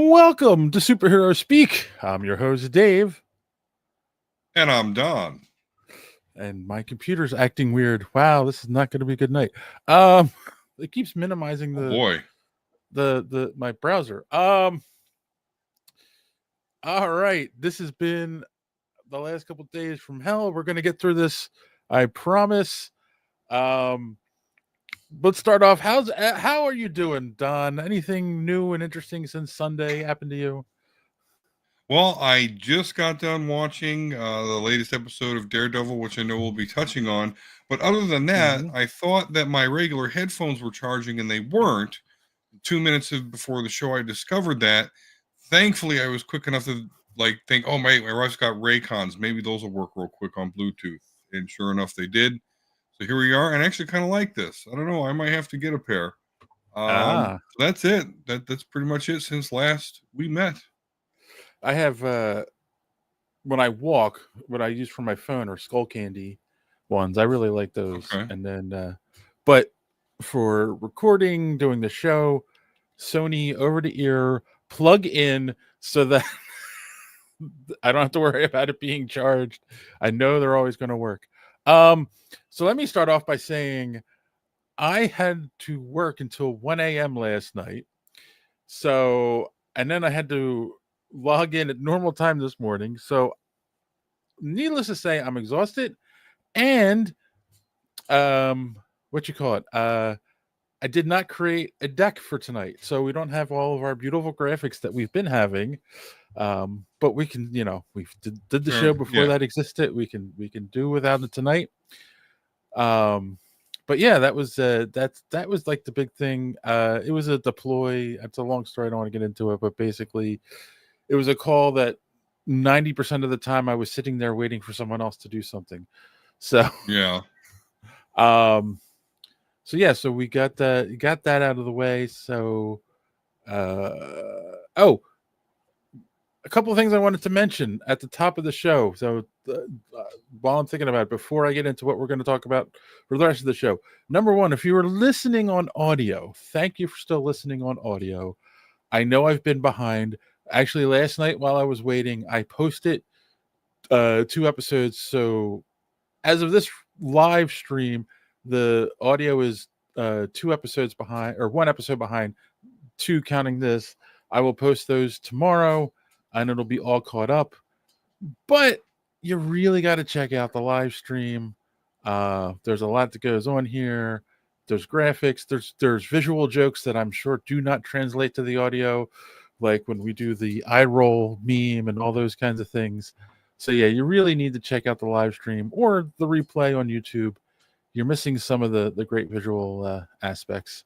Welcome to Superhero Speak. I'm your host, Dave. And I'm Don. And my computer's acting weird. Wow, this is not going to be a good night. It keeps minimizing Oh boy. the my browser. All right. This has been the last couple of days from hell. We're going to get through this, I promise. Let's start off. How are you doing, Don? Anything new and interesting since Sunday happened to you? Well, I just got done watching the latest episode of Daredevil, which I know we'll be touching on. But other than that, Mhm. I thought that my regular headphones were charging and they weren't. 2 minutes before the show, I discovered that. Thankfully, I was quick enough to think, oh, my wife's got Raycons. Maybe those will work real quick on Bluetooth. And sure enough, they did. So here we are. And I actually kind of like this. I don't know. I might have to get a pair. Ah. So that's it. That's pretty much it since last we met. I have when I walk, what I use for my phone are Skull Candy ones. I really like those. Okay. And then, but for recording, doing the show, Sony over the ear plug in so that I don't have to worry about it being charged. I know they're always going to work. So let me start off by saying I had to work until 1 a.m. last night. So, and then I had to log in at normal time this morning. So, needless to say, I'm exhausted and what you call it? I did not create a deck for tonight, so we don't have all of our beautiful graphics that we've been having. But we can, we did the show before Yeah. that existed. We can do without it tonight. But yeah, that was like the big thing. It was a deploy. It's a long story. I don't want to get into it, but basically, it was a call that 90% of the time I was sitting there waiting for someone else to do something. So Yeah. So yeah, so we got that out of the way. So oh, a couple of things I wanted to mention at the top of the show. So while I'm thinking about it, before I get into what we're going to talk about for the rest of the show, number one, if you were listening on audio, thank you for still listening on audio. I know I've been behind. Actually, last night while I was waiting, I posted 2 episodes. So as of this live stream, the audio is 2 episodes behind, or 1 episode behind, 2 counting this. I will post those tomorrow and it'll be all caught up. But you really got to check out the live stream. There's a lot that goes on here. There's graphics, there's visual jokes that I'm sure do not translate to the audio, like when we do the eye roll meme and all those kinds of things. So yeah, you really need to check out the live stream or the replay on YouTube. You're missing some of the great visual aspects.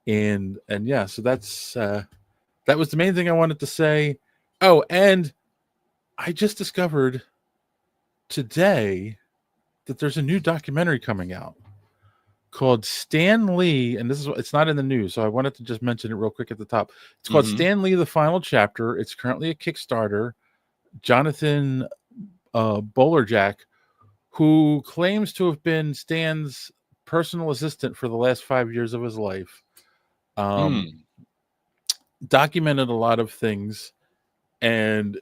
And yeah, so that was the main thing I wanted to say. Oh, and I just discovered today that there's a new documentary coming out called Stan Lee, and it's not in the news, so I wanted to just mention it real quick at the top. It's called Stan Lee: The Final Chapter. It's currently a Kickstarter. Jonathan Bowlerjack, who claims to have been Stan's personal assistant for the last 5 years of his life, documented a lot of things, and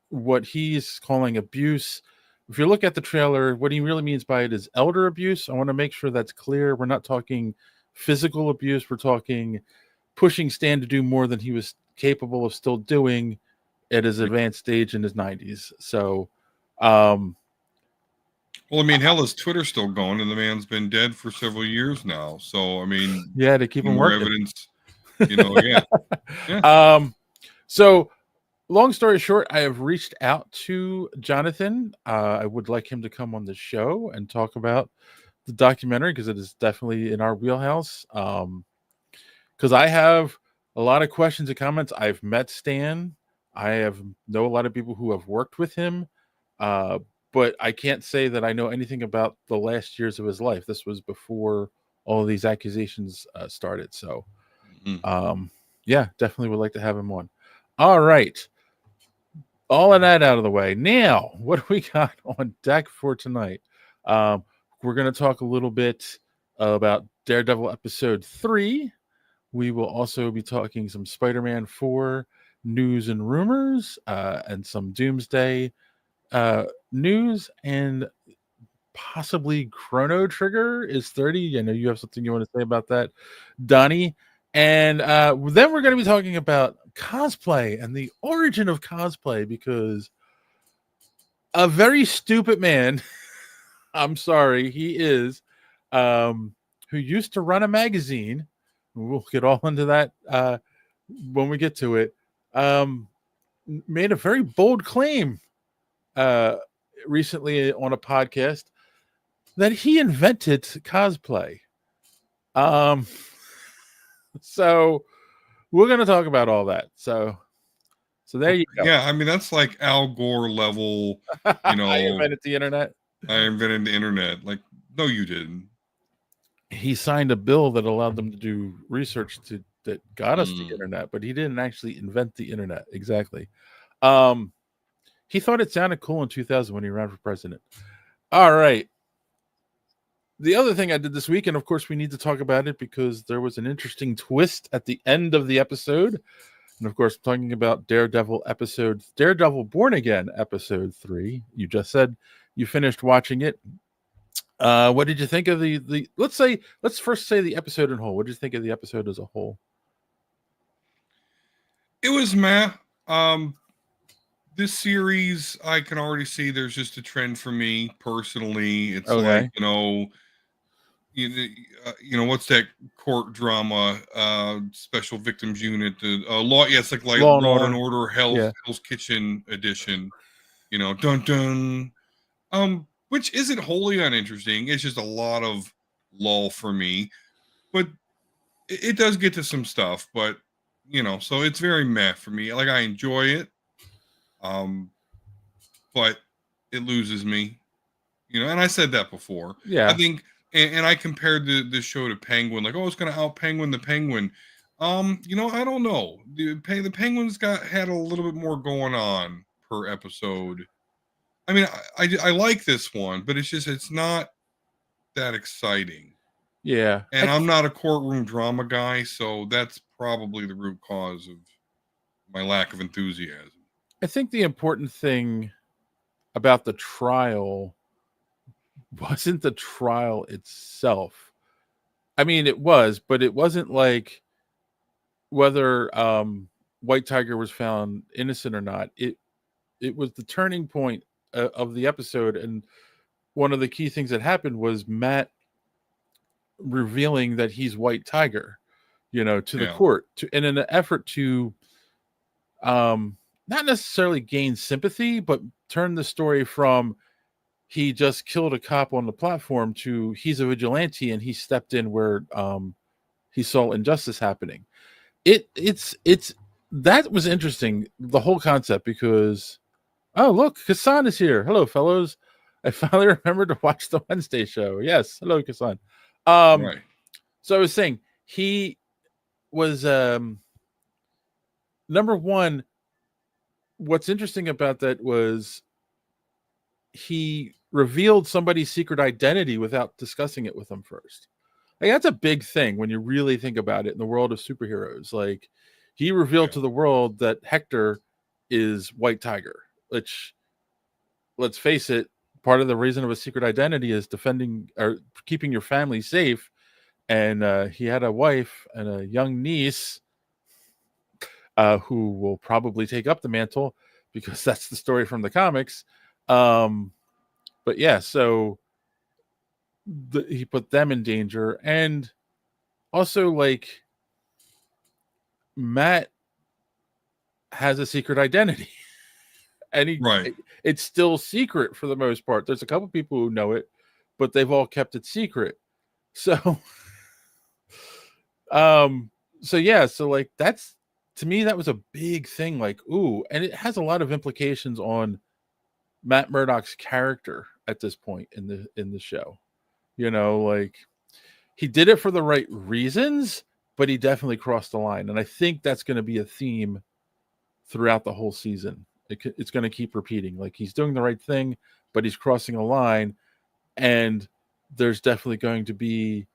what he's calling abuse. If you look at the trailer, what he really means by it is elder abuse. I want to make sure that's clear. We're not talking physical abuse. We're talking pushing Stan to do more than he was capable of still doing at his advanced stage in his 90s. So, well, I mean, hell, is Twitter still going, and the man's been dead for several years now. So, I mean, yeah, to keep him more working. evidence, yeah. So, long story short, I have reached out to Jonathan. I would like him to come on the show and talk about the documentary because it is definitely in our wheelhouse. Because I have a lot of questions and comments. I've met Stan. I know a lot of people who have worked with him, but I can't say that I know anything about the last years of his life. This was before all of these accusations started. So, yeah, definitely would like to have him on. All right. All of that out of the way. Now, what do we got on deck for tonight? We're going to talk a little bit about Daredevil episode 3. We will also be talking some Spider-Man 4, news and rumors, and some doomsday news, and possibly Chrono Trigger is 30. I know you have something you want to say about that, Donnie. And then we're going to be talking about cosplay and the origin of cosplay, because a very stupid man, I'm sorry, he is, who used to run a magazine. We'll get all into that when we get to it. Made a very bold claim recently on a podcast that he invented cosplay. So we're going to talk about all that. So there you go. Yeah, I mean, that's like Al Gore level, I invented the internet. I invented the internet. Like, no, you didn't. He signed a bill that allowed them to do research that got us the internet, but he didn't actually invent the internet. Exactly. He thought it sounded cool in 2000 when he ran for president. All right. The other thing I did this week, and of course we need to talk about it because there was an interesting twist at the end of the episode. And of course, I'm talking about Daredevil Born Again, episode 3. You just said you finished watching it. What did you think of the let's first say the episode in whole. What did you think of the episode as a whole? It was meh. This series, I can already see there's just a trend for me personally. It's like, what's that court drama, special victims unit, law? Yeah, it's like Law and Order, Hell's Kitchen edition. Dun dun. Which isn't wholly uninteresting. It's just a lot of lull for me, but it does get to some stuff. But so it's very meh for me. Like, I enjoy it. But it loses me, and I said that before. Yeah. I think, and I compared the show to Penguin, like, oh, it's going to out Penguin the Penguin. I don't know. The Penguin's had a little bit more going on per episode. I mean, I like this one, but it's not that exciting. Yeah. And I'm not a courtroom drama guy, so that's probably the root cause of my lack of enthusiasm. I think the important thing about the trial wasn't the trial itself. I mean, it was, but it wasn't like whether White Tiger was found innocent or not. It was the turning point of the episode, and one of the key things that happened was Matt revealing that he's White Tiger, to the court, and in an effort to not necessarily gain sympathy, but turn the story from he just killed a cop on the platform to he's a vigilante and he stepped in where he saw injustice happening. It's that was interesting, the whole concept, because look, Kassan is here. Hello, fellows. I finally remembered to watch the Wednesday show. Yes, hello, Kassan. Right. So I was saying he was number one. What's interesting about that was he revealed somebody's secret identity without discussing it with them first. Like, that's a big thing when you really think about it in the world of superheroes. Like, he revealed to the world that Hector is White Tiger, which, let's face it, part of the reason of a secret identity is defending or keeping your family safe. And he had a wife and a young niece who will probably take up the mantle because that's the story from the comics. But yeah, so he put them in danger. And also, like, Matt has a secret identity. And it's still secret for the most part. There's a couple people who know it, but they've all kept it secret. So, so like, that's, to me, that was a big thing. Like, ooh, and it has a lot of implications on Matt Murdock's character at this point in the show. Like, he did it for the right reasons, but he definitely crossed the line. And I think that's going to be a theme throughout the whole season. It's going to keep repeating. Like, he's doing the right thing, but he's crossing a line. And there's definitely going to be,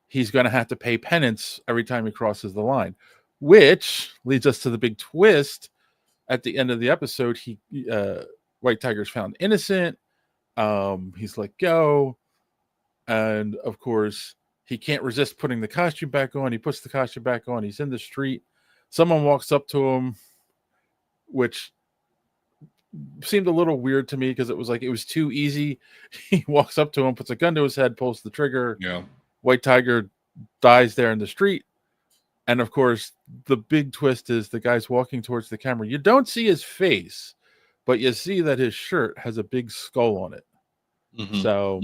he's going to have to pay penance every time he crosses the line. which leads us to the big twist at the end of the episode. White Tiger's found innocent. He's let go, and of course he can't resist putting the costume back on. He puts the costume back on. He's in the street. Someone walks up to him, which seemed a little weird to me because it was like it was too easy. He walks up to him, puts a gun to his head, pulls the trigger. Yeah. White Tiger dies there in the street. And of course, the big twist is the guy's walking towards the camera. You don't see his face, but you see that his shirt has a big skull on it. Mm-hmm. So,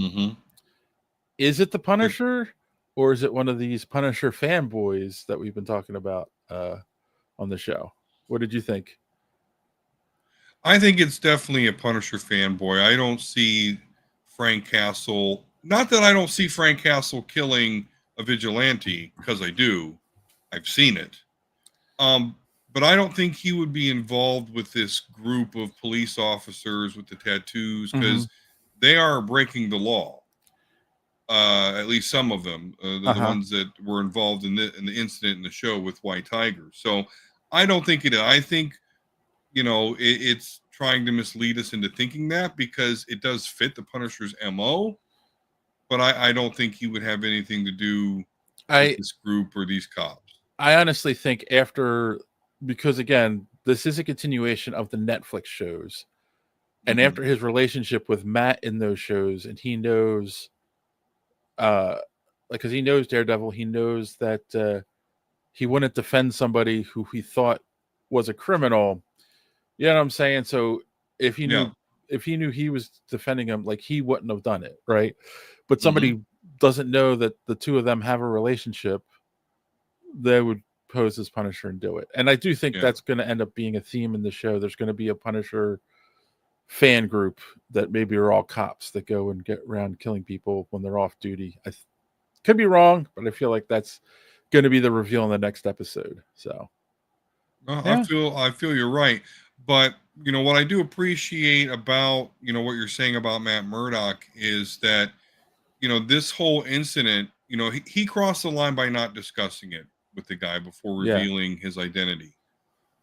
is it the Punisher, or is it one of these Punisher fanboys that we've been talking about on the show? What did you think? I think it's definitely a Punisher fanboy. I don't see Frank Castle. Not that I don't see Frank Castle killing a vigilante, because I do. I've seen it. But I don't think he would be involved with this group of police officers with the tattoos, because they are breaking the law. At least some of them, the ones that were involved in the incident in the show with White Tiger. So I don't think it is. I think, it's trying to mislead us into thinking that, because it does fit the Punisher's MO. But I don't think he would have anything to do with this group or these cops. I honestly think because again, this is a continuation of the Netflix shows. And after his relationship with Matt in those shows, and he knows, because he knows Daredevil, he knows that he wouldn't defend somebody who he thought was a criminal. You know what I'm saying? So if he knew he was defending him, like, he wouldn't have done it, right? But somebody doesn't know that the two of them have a relationship, they would pose as Punisher and do it. And I do think that's going to end up being a theme in the show. There's going to be a Punisher fan group that maybe are all cops that go and get around killing people when they're off duty. I could be wrong, but I feel like that's going to be the reveal in the next episode. So I feel you're right. But what I do appreciate about what you're saying about Matt Murdock is that this whole incident, he crossed the line by not discussing it with the guy before revealing his identity.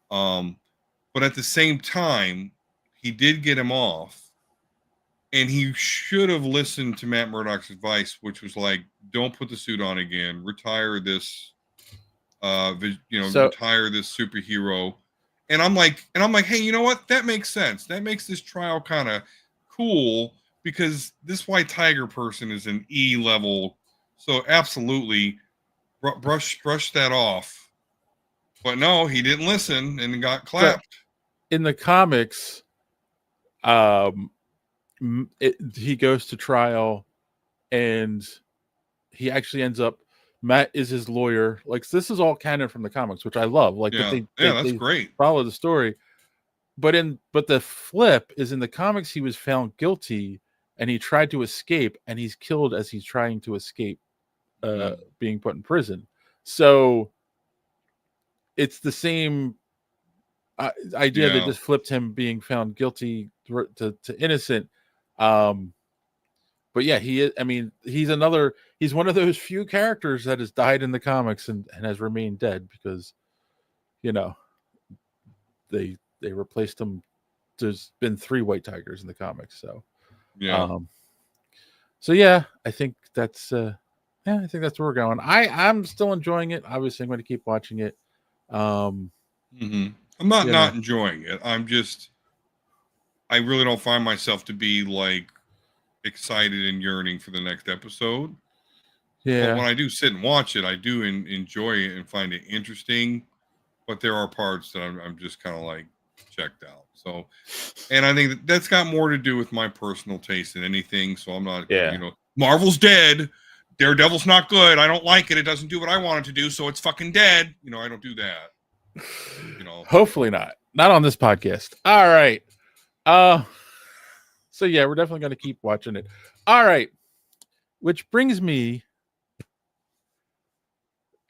But at the same time, he did get him off, and he should have listened to Matt Murdock's advice, which was like, don't put the suit on again, retire this retire this superhero. And I'm like, hey, you know what? That makes sense. That makes this trial kind of cool, because this White Tiger person is an E level. So absolutely brush that off. But no, he didn't listen and got clapped. So in the comics, he goes to trial, and he actually ends up, Matt is his lawyer. Like, this is all canon from the comics, which I love. Like, that's great. Follow the story. But the flip is, in the comics, he was found guilty and he tried to escape, and he's killed as he's trying to escape being put in prison. So it's the same idea that just flipped him being found guilty to innocent. But yeah, he's one of those few characters that has died in the comics and has remained dead, because they replaced him. There's been 3 White Tigers in the comics, so I think that's where we're going. I'm still enjoying it. Obviously, I'm going to keep watching it. I'm not enjoying it. I really don't find myself to be like excited and yearning for the next episode. But when I do sit and watch it, I do enjoy it and find it interesting. But there are parts that I'm just kind of like checked out. So, and I think that's got more to do with my personal taste than anything. So I'm not, Marvel's dead. Daredevil's not good. I don't like it. It doesn't do what I want it to do. So it's fucking dead. I don't do that. Hopefully not on this podcast. All right. So yeah, we're definitely going to keep watching it. All right. Which brings me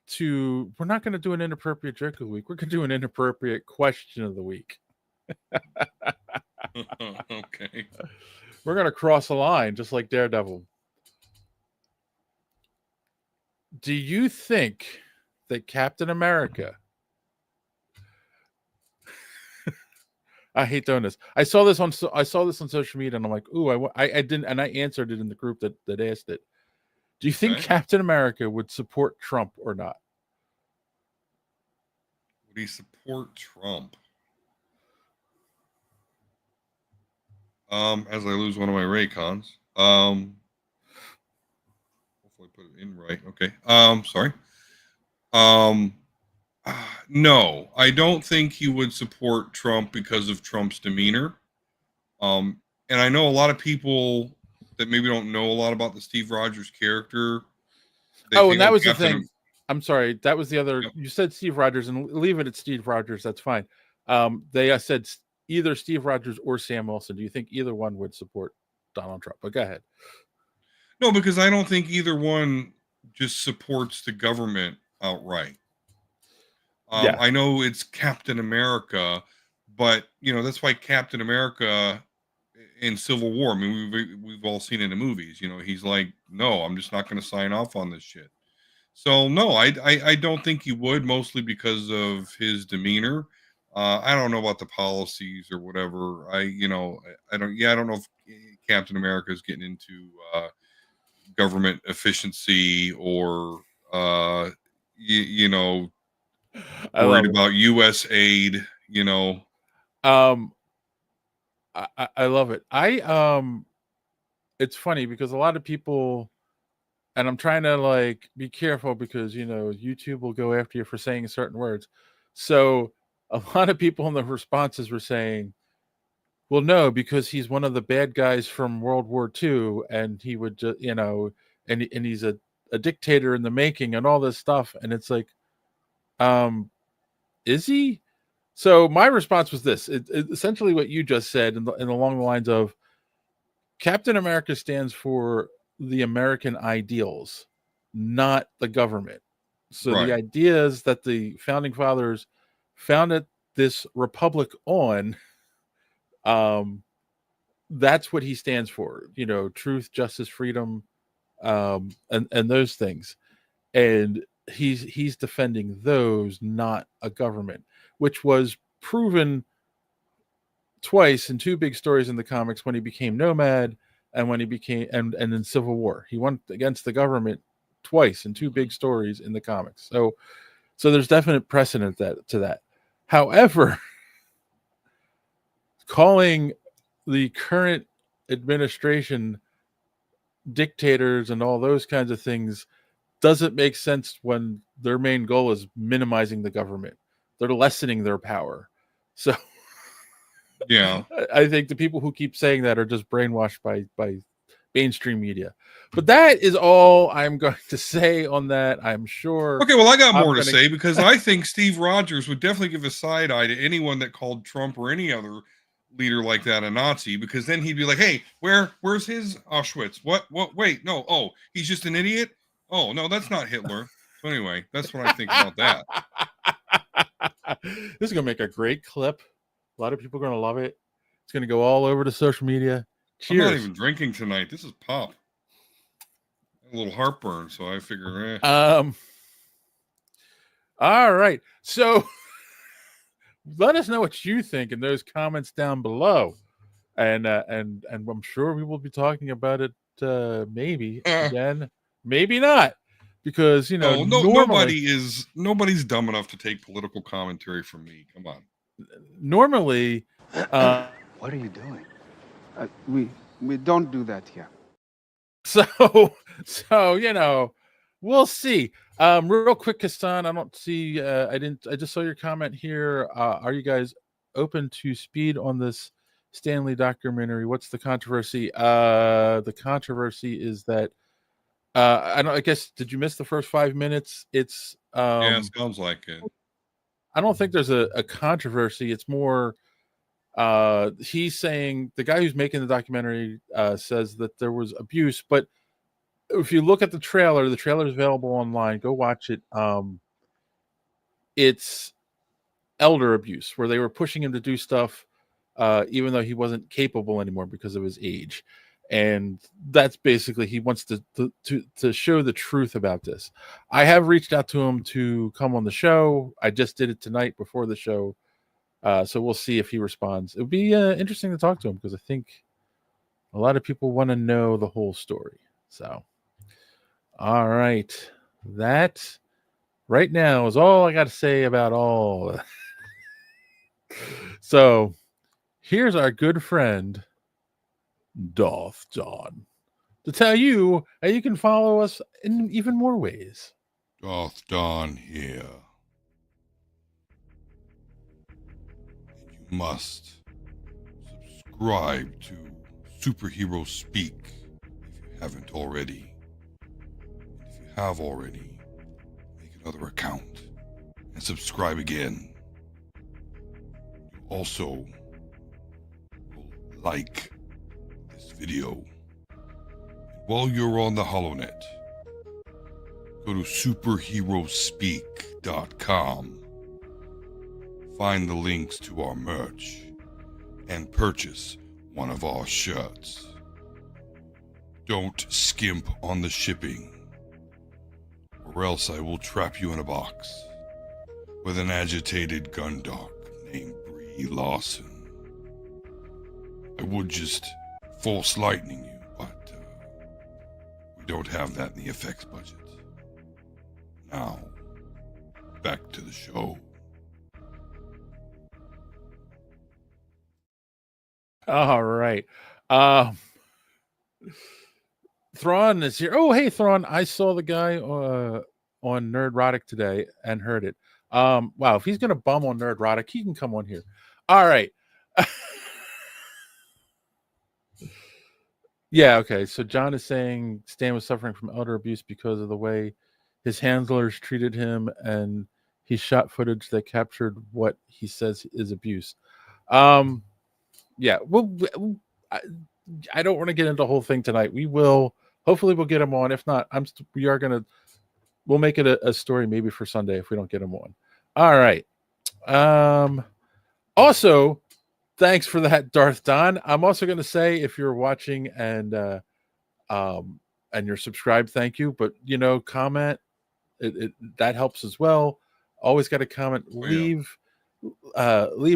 to, we're not going to do an inappropriate joke of the week. We're going to do an inappropriate question of the week. Okay. We're going to cross a line just like Daredevil. Do you think that Captain America I hate doing this. I saw this on social media, and I'm like, ooh, I didn't, and I answered it in the group that asked it. Do you think Okay. Captain America would support Trump or not? Would he support Trump? As I lose one of my Raycons. Hopefully I put it in right. Okay. Sorry. Um, no, I don't think he would support Trump because of Trump's demeanor. And I know a lot of people that maybe don't know a lot about the Steve Rogers character. They Oh, and think, that oh, was the Captain. thing. I'm sorry. That was the other. Yep. You said Steve Rogers, and leave it at Steve Rogers. That's fine. They said either Steve Rogers or Sam Wilson. Do you think either one would support Donald Trump? But go ahead. No, because I don't think either one just supports the government outright. Yeah. I know it's Captain America, but that's why Captain America in Civil War. I mean, we've all seen it in the movies. He's like, no, I'm just not going to sign off on this shit. So no, I don't think he would, mostly because of his demeanor. I don't know about the policies or whatever. I don't know if Captain America is getting into government efficiency or I worried love it. about U.S. aid. I love it. It's funny because a lot of people, and I'm trying to like be careful because YouTube will go after you for saying certain words. So a lot of people in the responses were saying, well, no, because he's one of the bad guys from World War II, and he would just, and he's a dictator in the making, and all this stuff. And it's like, is he? So my response was this: essentially what you just said, and along the lines of Captain America stands for the American ideals, not the government. So the Right. ideas that the founding fathers founded this republic on, that's what he stands for. Truth, justice, freedom, and those things. And he's defending those, not a government, which was proven twice in two big stories in the comics: when he became Nomad, and when he became and in Civil War. He went against the government twice in two big stories in the comics. So there's definite precedent to that. However, calling the current administration dictators and all those kinds of things doesn't make sense when their main goal is minimizing the government. They're lessening their power. So Yeah. I think the people who keep saying that are just brainwashed by mainstream media. But that is all I'm going to say on that. I'm sure. Okay, well, I got I'm more to gonna- say because I think Steve Rogers would definitely give a side eye to anyone that called Trump or any other leader like that a Nazi, because then he'd be like, "Hey, where's his Auschwitz? What? Wait, no. Oh, he's just an idiot. Oh, no, that's not Hitler." So anyway, that's what I think about that. This is gonna make a great clip. A lot of people are gonna love it. It's gonna go all over the social media. I'm not Cheers. even drinking tonight. This is pop. A little heartburn, so I figure. All right. So let us know what you think in those comments down below, and I'm sure we will be talking about it maybe again, maybe not, because normally nobody's dumb enough to take political commentary from me. Come on. Normally, what are you doing? We don't do that here. So we'll see. Real quick, Kassan, I don't see. I just saw your comment here. Are you guys open to speed on this Stanley documentary? What's the controversy? The controversy is that I guess, did you miss the first 5 minutes? It's Yeah, sounds like it. I don't think there's a controversy. It's more he's saying, the guy who's making the documentary says that there was abuse, but if you look at the trailer is available online. Go watch it. It's elder abuse, where they were pushing him to do stuff even though he wasn't capable anymore because of his age. And that's basically, he wants to show the truth about this. I have reached out to him to come on the show. I just did it tonight before the show. So we'll see if he responds. It would be interesting to talk to him because I think a lot of people want to know the whole story. So, all right. That right now is all I got to say about all. So here's our good friend, Darth John, to tell you how you can follow us in even more ways. Darth Don here. And you must subscribe to Superhero Speak if you haven't already. And if you have already, make another account and subscribe again. You also will like this video. And while you're on the HoloNet, go to superheroespeak.com. Find the links to our merch and purchase one of our shirts. Don't skimp on the shipping, or else I will trap you in a box with an agitated gundog named Brie Larson. I would just force lightning you, but we don't have that in the effects budget. Now, back to the show. All right. Thrawn is here. Oh, hey, Thrawn. I saw the guy on Nerdrotic today and heard it. Wow, if he's going to bum on Nerdrotic, he can come on here. All right. Yeah, okay. So John is saying Stan was suffering from elder abuse because of the way his handlers treated him, and he shot footage that captured what he says is abuse. Yeah, well, I don't want to get into the whole thing tonight. We will, hopefully we'll get him on. If not, we'll make it a story maybe for Sunday if we don't get him on. All right. Also, thanks for that, Darth Don. I'm also going to say, if you're watching and you're subscribed, thank you. But comment. That helps as well. Always got to comment. Leave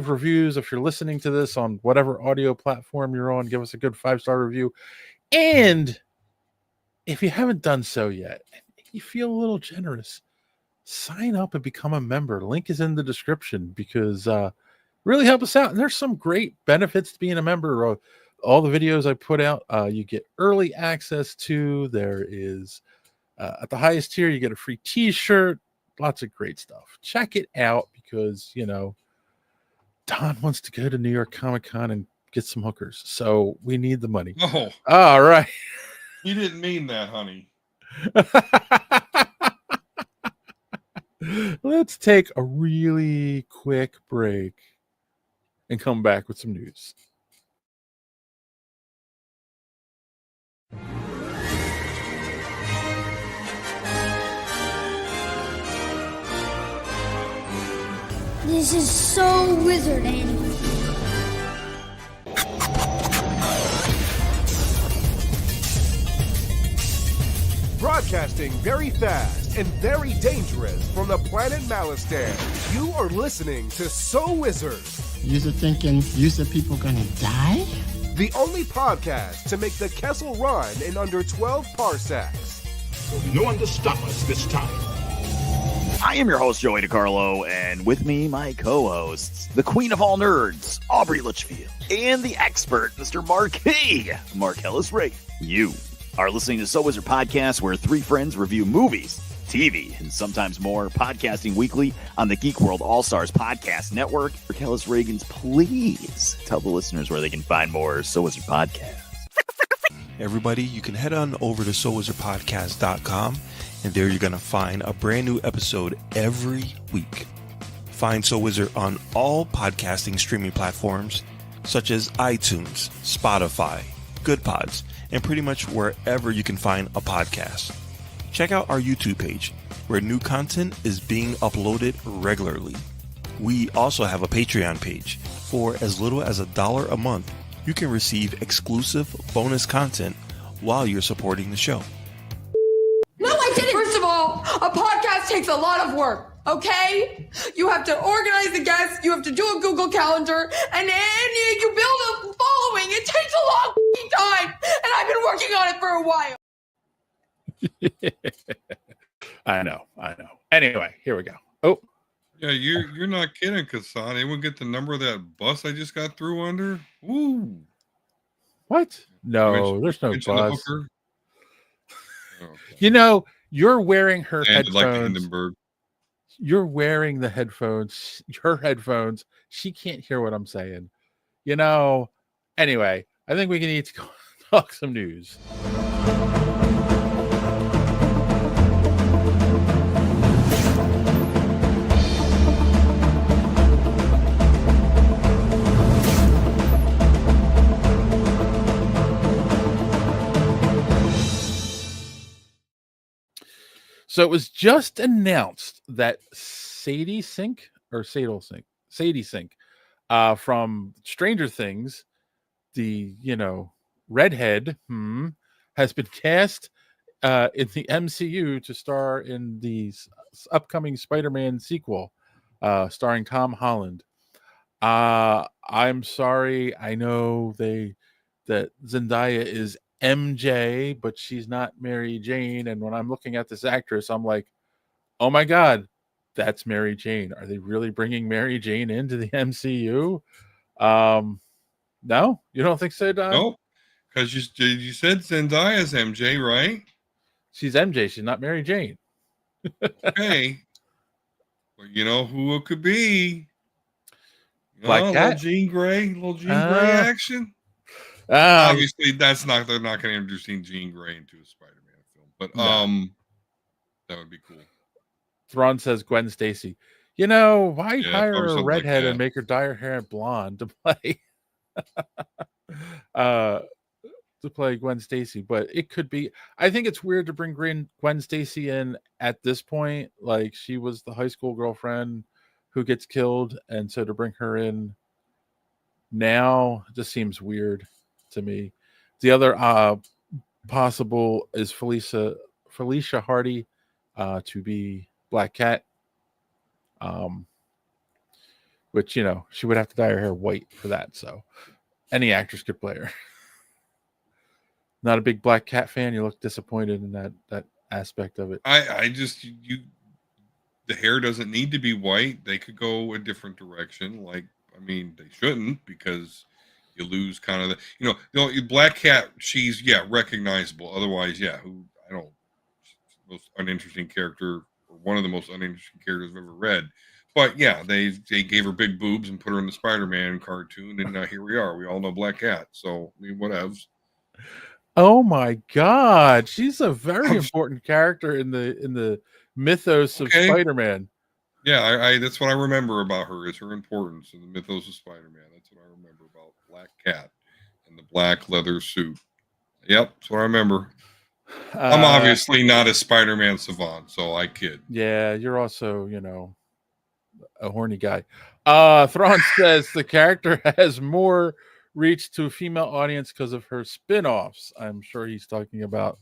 reviews if you're listening to this on whatever audio platform you're on. Give us a good 5-star review. And if you haven't done so yet, you feel a little generous, sign up and become a member. Link is in the description, because really help us out. And there's some great benefits to being a member. All the videos I put out, you get early access to. There is at the highest tier, you get a free t-shirt. Lots of great stuff. Check it out, because Don wants to go to New York Comic Con and get some hookers, so we need the money. Oh, all right. You didn't mean that, honey. Let's take a really quick break and come back with some news. This is so wizard, Annie. Broadcasting very fast and very dangerous from the planet Malistan, you are listening to So Wizard. You're thinking people gonna die? The only podcast to make the Kessel run in under 12 parsecs. There'll be no one to stop us this time. I am your host, Joey DiCarlo, and with me, my co-hosts, the queen of all nerds, Aubrey Litchfield, and the expert, Mr. Marquis, Marcellus Ray. You are listening to So Wizard Podcast, where three friends review movies, TV, and sometimes more, podcasting weekly on the Geek World All-Stars Podcast Network. Marcellus Reagans, please tell the listeners where they can find more So Wizard Podcasts. Everybody, you can head on over to SoWizardPodcast.com, and there you're going to find a brand new episode every week. Find So Wizard on all podcasting streaming platforms such as iTunes, Spotify, Good Pods, and pretty much wherever you can find a podcast. Check out our YouTube page, where new content is being uploaded regularly. We also have a Patreon page. For as little as $1 a month, you can receive exclusive bonus content while you're supporting the show. No, I didn't. First of all, a podcast takes a lot of work. okay? You have to organize the guests, you have to do a Google Calendar, and then you build a following. It takes a long time, and I've been working on it for a while. I know. Anyway, here we go. Oh, Yeah, you're not kidding, Kassan. Anyone get the number of that bus I just got through under? Ooh. what? No, there's no Mention the bus. hooker? Okay. You know, you're wearing her And like the headphones. Hindenburg. You're wearing the headphones. Her headphones. She can't hear what I'm saying. You know. Anyway, I think we need to go talk some news. So it was just announced that Sadie Sink from Stranger Things, the redhead, has been cast in the MCU to star in the upcoming Spider-Man sequel, starring Tom Holland. I'm sorry, I know that Zendaya is MJ, but she's not Mary Jane. And when I'm looking at this actress, I'm like, oh my God, that's Mary Jane. Are they really bringing Mary Jane into the MCU? No, you don't think so, Don? Nope. Because you said Zendaya's MJ, right? She's MJ. She's not Mary Jane. Okay. Well, you know who it could be? Black Cat? Little Jean Grey action. Obviously, they're not going to introduce Jean Grey into a Spider-Man film, but that would be cool. Thrawn says Gwen Stacy. Why hire a redhead like and make her dye her hair blonde to play Gwen Stacy? But it could be. I think it's weird to bring Gwen Stacy in at this point. Like, she was the high school girlfriend who gets killed, and so to bring her in now just seems weird to me. The other possible is Felicia Hardy to be Black Cat, which she would have to dye her hair white for that. So any actress could play her. Not a big Black Cat fan. You look disappointed in that aspect of it. I just the hair doesn't need to be white. They could go a different direction. They shouldn't, because you lose kind of the Black Cat. She's recognizable. Otherwise, most uninteresting character, or one of the most uninteresting characters I've ever read. But yeah, they gave her big boobs and put her in the Spider-Man cartoon, and here we are. We all know Black Cat. So whatevs. Oh my God, she's a very important character in the mythos of Spider-Man. Yeah, that's what I remember about her, is her importance in the mythos of Spider-Man. That's what I remember about Black Cat and the black leather suit. Yep, that's what I remember. I'm obviously not a Spider-Man savant, so I kid. Yeah, you're also, a horny guy. Thrawn says the character has more reach to a female audience because of her spin-offs. I'm sure he's talking about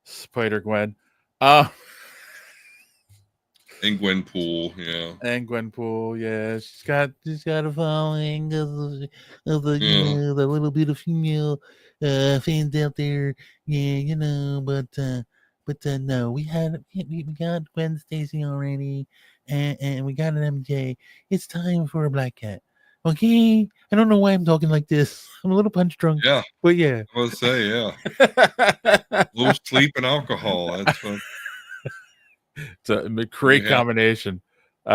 Spider-Gwen. And Gwenpool, yeah. And Gwenpool, yeah. She's got a following of the little bit of female fans out there. Yeah, but no, we got Gwen Stacy already, and we got an MJ. It's time for a Black Cat. Okay, I don't know why I'm talking like this. I'm a little punch drunk. Yeah, but yeah, I was say low sleep and alcohol. That's what. It's a great combination. We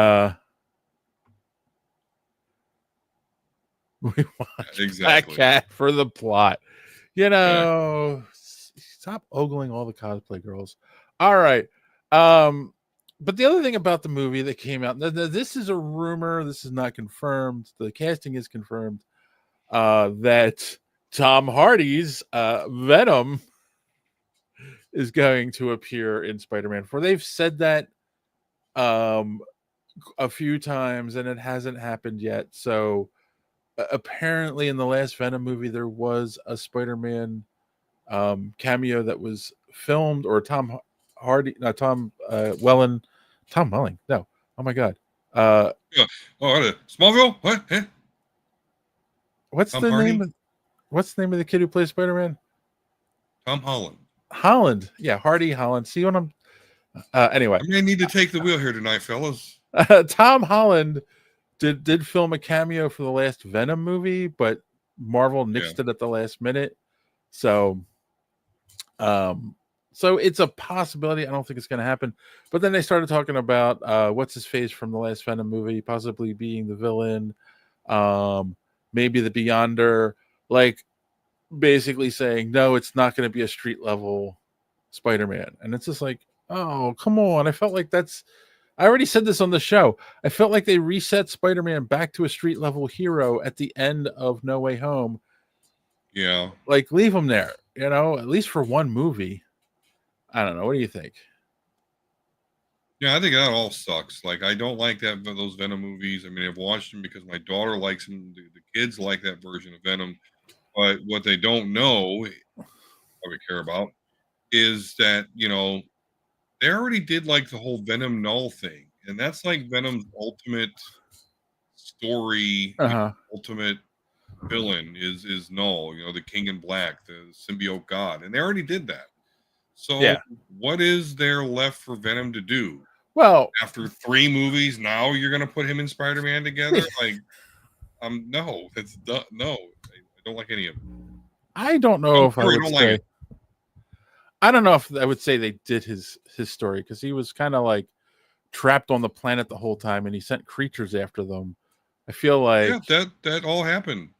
watch Black Cat for the plot. Stop ogling all the cosplay girls. All right. But the other thing about the movie that came out, this is a rumor. This is not confirmed. The casting is confirmed that Tom Hardy's Venom is going to appear in Spider-Man 4. They've said that a few times, and it hasn't happened yet. So apparently in the last Venom movie, there was a Spider-Man cameo that was filmed, or Tom Welling. No, Oh my god. Yeah. Oh, Smallville? What? Eh? What's Tom the Hardy? name? What's the name of the kid who plays Spider-Man? Tom Holland. Holland. Yeah, Hardy Holland. See what I'm. Anyway, I may need to take the wheel here tonight, fellas. Tom Holland did film a cameo for the last Venom movie, but Marvel nixed it at the last minute. So, so it's a possibility. I don't think it's going to happen. But then they started talking about what's his face from the last Venom movie, possibly being the villain, maybe the Beyonder, like basically saying no, it's not going to be a street level Spider-Man. And it's just like, oh, come on. I felt like I already said this on the show. I felt like they reset Spider-Man back to a street level hero at the end of No Way Home. Yeah. Like, leave him there, at least for one movie. I don't know. What do you think? Yeah, I think that all sucks. Like, I don't like those Venom movies. I mean, I've watched them because my daughter likes them. The kids like that version of Venom. But what they don't know, probably care about, is that, they already did like the whole Venom Null thing. And that's like Venom's ultimate story, ultimate villain is Null, the King in Black, the symbiote god. And they already did that. So what is there left for Venom to do? Well, after 3 movies, now you're going to put him and Spider-Man together? Like, no, no. I don't like any of them. I don't know if I would say. I don't know if I would say they did his story, because he was kind of like trapped on the planet the whole time, and he sent creatures after them. I feel like that all happened,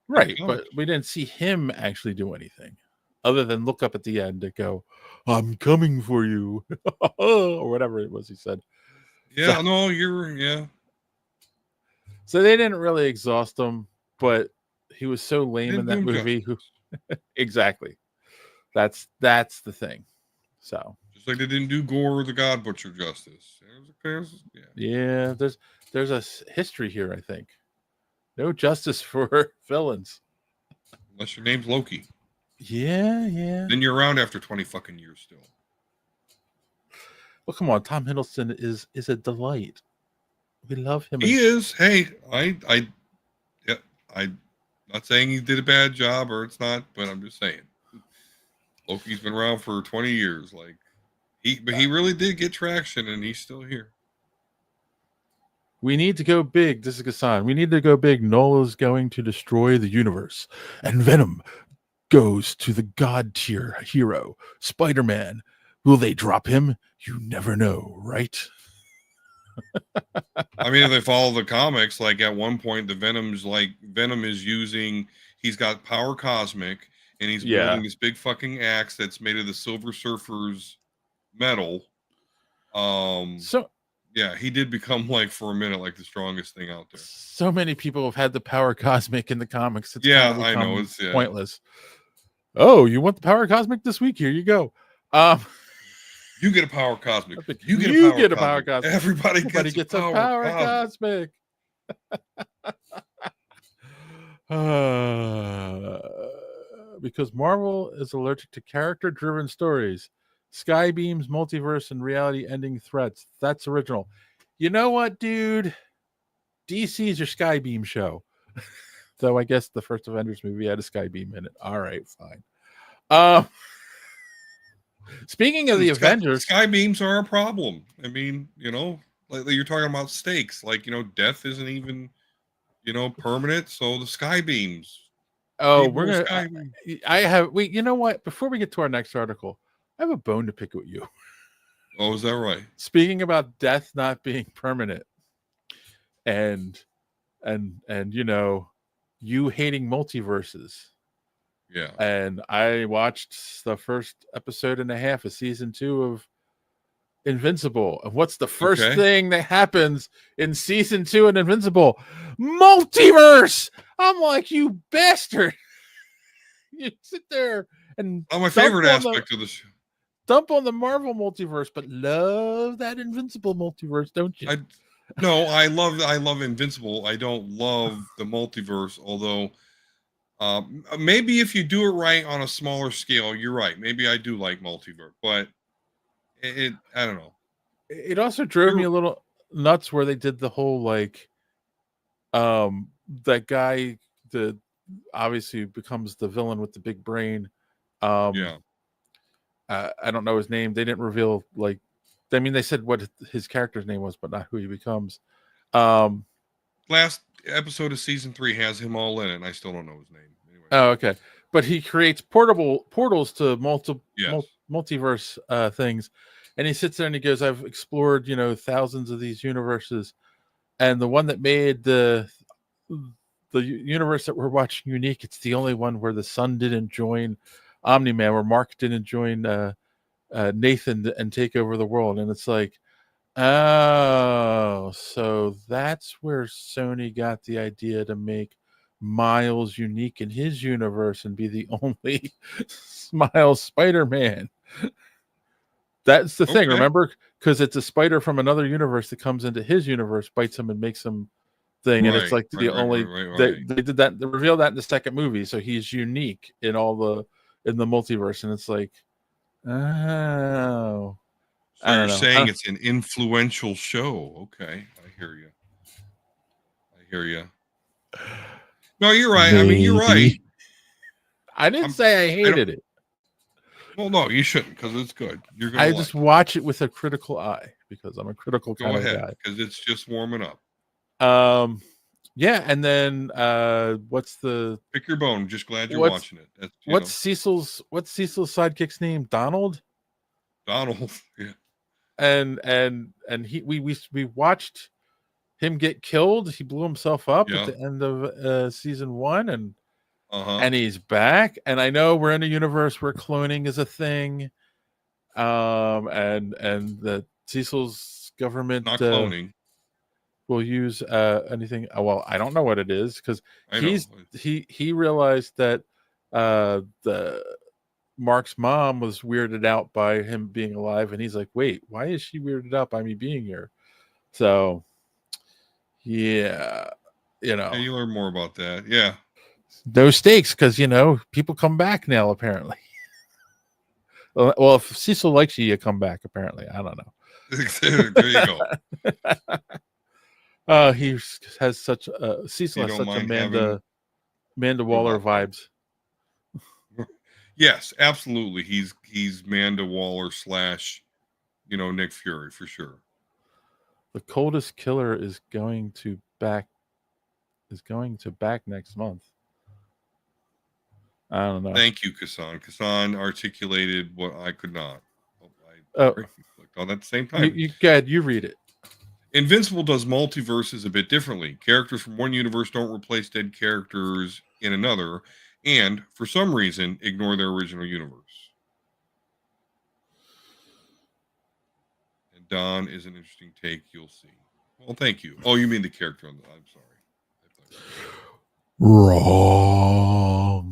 right? But we didn't see him actually do anything other than look up at the end and go, "I'm coming for you," or whatever it was he said. Yeah, so, no, you're. So they didn't really exhaust him, but he was so lame in that movie. Exactly. That's the thing. So just like they didn't do Gore the God Butcher justice. Yeah, there's a history here. I think no justice for villains unless your name's Loki. Yeah. Then you're around after 20 fucking years still. Well, come on, Tom Hiddleston is a delight. We love him. He is. Hey, I'm not saying he did a bad job or it's not, but I'm just saying Loki's been around for 20 years. Like but he really did get traction, and he's still here. We need to go big. This is Gassan. We need to go big. Null is going to destroy the universe, and Venom goes to the god tier hero, Spider-Man. Will they drop him? You never know, right? I mean, if they follow the comics, like at one point, Venom is using. He's got power cosmic, and he's building this big fucking axe that's made of the Silver Surfer's metal. Yeah, he did become, like, for a minute, like the strongest thing out there. So many people have had the power cosmic in the comics. It's I know it's pointless. Oh, you want the power cosmic this week? Here you go. You get a power cosmic. You get a power cosmic. Everybody gets a power cosmic. Because Marvel is allergic to character-driven stories. Skybeams, multiverse, and reality-ending threats. That's original. You know what, dude? DC's your Skybeam show. Though I guess the first Avengers movie had a Skybeam in it. All right, fine. Speaking of the Avengers, Skybeams are a problem. I mean, like you're talking about stakes. Like, death isn't even, permanent. So the Skybeams. Oh, we're gonna. You know what? Before we get to our next article, I have a bone to pick with you. Oh, is that right? Speaking about death not being permanent, and you hating multiverses. Yeah. And I watched the first episode and a half of season 2 of Invincible. And what's the first thing that happens in season 2 of Invincible? Multiverse! I'm like, you bastard. You sit there and my favorite aspect of the show. Dump on the Marvel multiverse, but love that Invincible multiverse, don't you? I love Invincible. I don't love the multiverse, although maybe if you do it right on a smaller scale, you're right. Maybe I do like multiverse, but I don't know. It also drove me a little nuts where they did the whole like that guy that obviously becomes the villain with the big brain. Yeah. I don't know his name. They didn't reveal like I mean they said what his character's name was, but not who he becomes. Last episode of season 3 has him all in it, and I still don't know his name. Anyway. Oh, okay. But he creates portals to Yes. multiverse things, and he sits there and he goes, "I've explored, thousands of these universes, and the one that made the universe that we're watching unique. It's the only one where the Sun didn't join Omni-Man, where Mark didn't join Nathan and take over the world." And it's like, oh, so that's where Sony got the idea to make Miles unique in his universe and be the only Miles Spider-Man. That's the thing, remember? Because it's a spider from another universe that comes into his universe, bites him, and makes him thing. And it's like the only they did that. They revealed that in the second movie, so he's unique in the multiverse. And it's like, oh. So you're saying it's an influential show. Okay, I hear you. No, you're right. I mean, you're right. I didn't say I hated it. Well, no, you shouldn't, because it's good. You're gonna. I just watch it with a critical eye because I'm a critical kind of guy. Because it's just warming up. Yeah, and then what's the pick your bone? Just glad you're watching it. What's Cecil's sidekick's name? Donald. Yeah. And we watched him get killed. He blew himself up at the end of season 1, and he's back. And I know we're in a universe where cloning is a thing, and the Cecil's government not cloning will use anything. Well, I don't know what it is because he realized that the Mark's mom was weirded out by him being alive, and he's like, wait, why is she weirded out by me being here? So yeah, you learn more about that. Yeah, no stakes, because people come back now apparently. Well, if Cecil likes you come back apparently. I don't know. There you go. He has such Cecil has such Amanda Waller vibes. Yes, absolutely. He's Amanda Waller / Nick Fury for sure. The Coldest Killer is going to back next month. I don't know. Thank you, Kassan. Kassan articulated what I could not. I clicked on at the same time. You read it. Invincible does multiverses a bit differently. Characters from one universe don't replace dead characters in another, and for some reason ignore their original universe. And Don is an interesting take. You'll see. Well, thank you. Oh, you mean the character on the? I'm sorry. Wrong.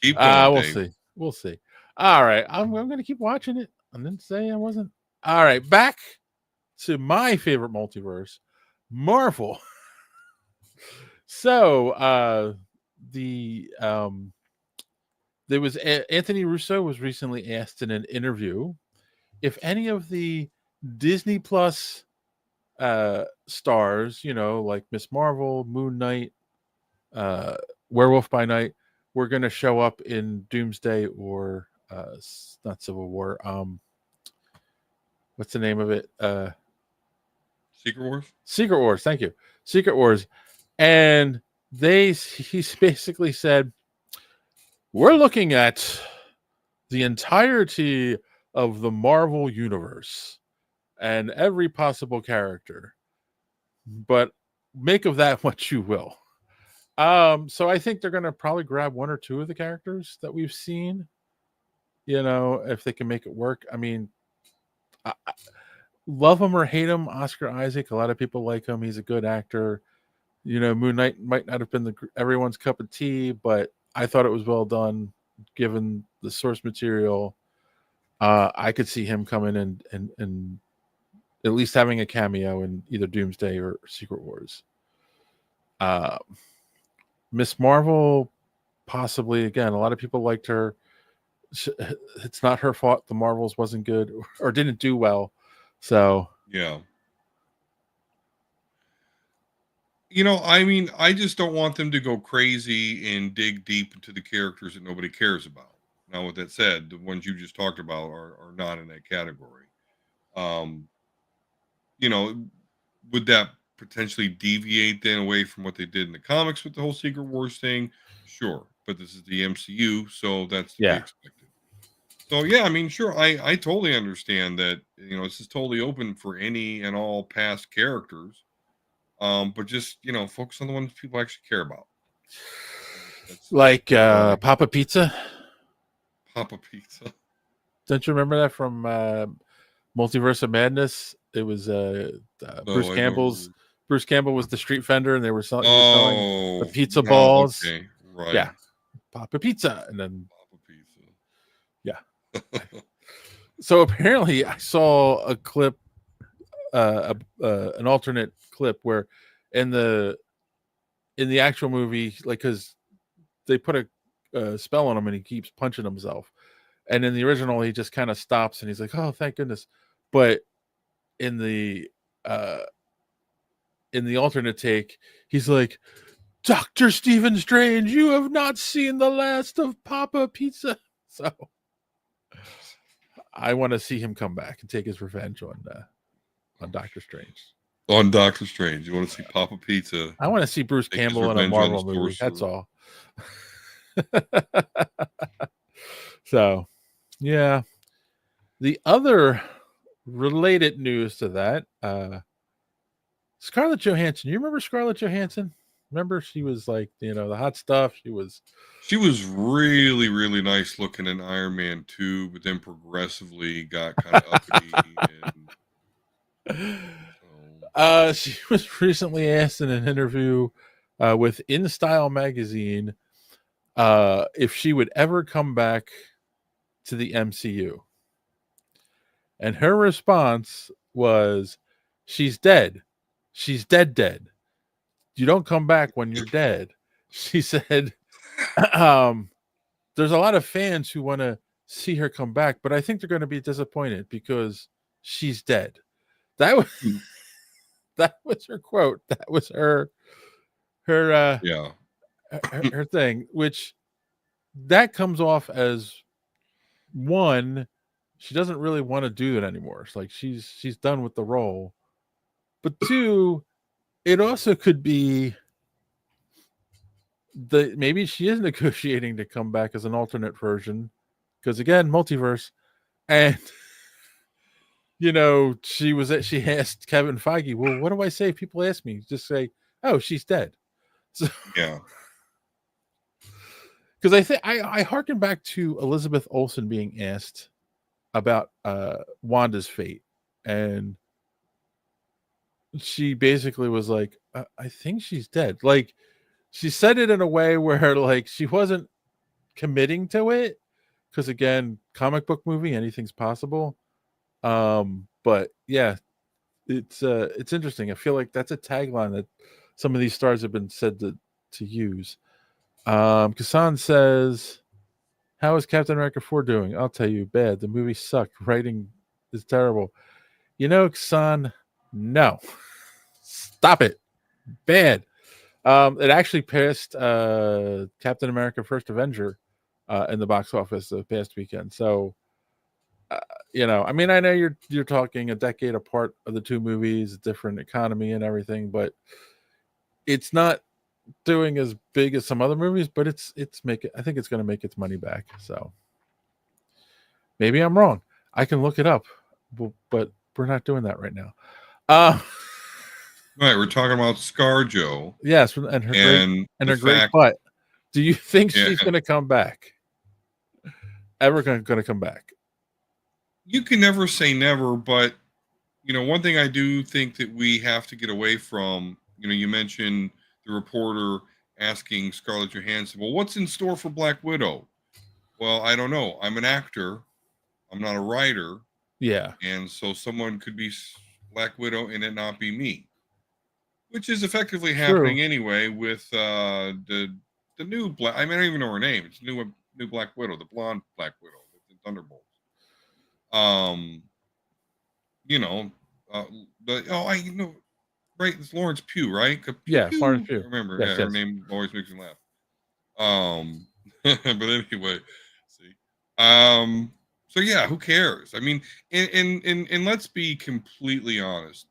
Keep going, we'll Dave. see. We'll see. All right, I'm going to keep watching it. I didn't say I wasn't. All right, back to my favorite multiverse, Marvel. So there was Anthony Russo was recently asked in an interview if any of the Disney Plus stars, like Miss Marvel, Moon Knight, Werewolf by Night, were going to show up in Doomsday or not Civil War. What's the name of it? Secret Wars. Secret Wars. Thank you. Secret Wars. And he basically said, we're looking at the entirety of the Marvel universe and every possible character, but make of that what you will. So I think they're going to probably grab one or two of the characters that we've seen, if they can make it work. I mean, I love him or hate him, Oscar Isaac. A lot of people like him. He's a good actor. Moon Knight might not have been everyone's cup of tea, but I thought it was well done given the source material. I could see him coming and at least having a cameo in either Doomsday or Secret Wars. Miss Marvel, possibly. Again, a lot of people liked her. it's not her fault the Marvels wasn't good or didn't do well. So Yeah. You know, I mean, I just don't want them to go crazy and dig deep into the characters that nobody cares about. Now, with that said, the ones you just talked about are not in that category. You know, would that potentially deviate then away from what they did in the comics with the whole Secret Wars thing? Sure. But this is the MCU, so that's to be expected. So yeah, I mean, sure, I totally understand that, you know, this is totally open for any and all past characters. But just, you know, focus on the ones people actually care about. That's like Papa Pizza. Papa Pizza. Don't you remember that from Multiverse of Madness? It was Bruce Campbell's. Bruce Campbell was the street vendor, and they were selling, the pizza balls. Okay, right. Yeah, Papa Pizza, and then Papa Pizza. Yeah. So apparently, I saw a clip, an alternate clip where in the actual movie, like, because they put a spell on him and he keeps punching himself, and in the original he just kind of stops and he's like, oh, thank goodness. But in the alternate take, he's like, Dr. Stephen Strange, you have not seen the last of Papa Pizza. So I want to see him come back and take his revenge on Doctor Strange. On Doctor Strange, you want to see Papa Pizza? I want to see Bruce Campbell in a Marvel movie. That's all. So, yeah. The other related news to that, Scarlett Johansson. You remember Scarlett Johansson? Remember, she was like, you know, the hot stuff. She was really, really nice looking in Iron Man 2, but then progressively got kind of uppity. She was recently asked in an interview with In Style magazine if she would ever come back to the MCU. And her response was, she's dead. She's dead. You don't come back when you're dead. She said, there's a lot of fans who want to see her come back, but I think they're going to be disappointed because she's dead. That was her quote. That was her thing, which that comes off as, one, she doesn't really want to do it anymore. It's like she's done with the role. But two, it also could be maybe she is negotiating to come back as an alternate version, because again, multiverse. And you know, she asked Kevin Feige, well, what do I say if people ask me? Just say, oh, she's dead. So yeah. Because I think I hearken back to Elizabeth Olsen being asked about Wanda's fate, and she basically was like, I think she's dead. Like, she said it in a way where, like, she wasn't committing to it, because again, comic book movie, anything's possible. But yeah, it's interesting. I feel like that's a tagline that some of these stars have been said to use. Kassan says, how is Captain America 4 doing? I'll tell you, bad. The movie sucked. Writing is terrible. You know, Kassan, no. Stop it. Bad. It actually passed Captain America First Avenger in the box office the past weekend. So, you know, I mean, I know you're talking a decade apart of the two movies, different economy and everything, but it's not doing as big as some other movies, but it's I think it's going to make its money back. So maybe I'm wrong. I can look it up, but we're not doing that right now. Right, we're talking about ScarJo. Yes, and her great butt. Do you think she's going to come back? Ever going to come back? You can never say never, but you know, one thing I do think that we have to get away from, you know, you mentioned the reporter asking Scarlett Johansson, well, what's in store for Black Widow? Well, I don't know. I'm an actor. I'm not a writer. Yeah. And so someone could be Black Widow and it not be me, which is effectively happening anyway with the new Black. I mean, I don't even know her name. It's new Black Widow, the blonde Black Widow. Thunderbolts. You know, right? It's Lawrence Pugh, right? Pew, Yeah, pew. Florence Pugh. I remember. Yes, Yeah, her yes. name always makes me laugh. But anyway, see. So yeah, who cares? I mean, and let's be completely honest.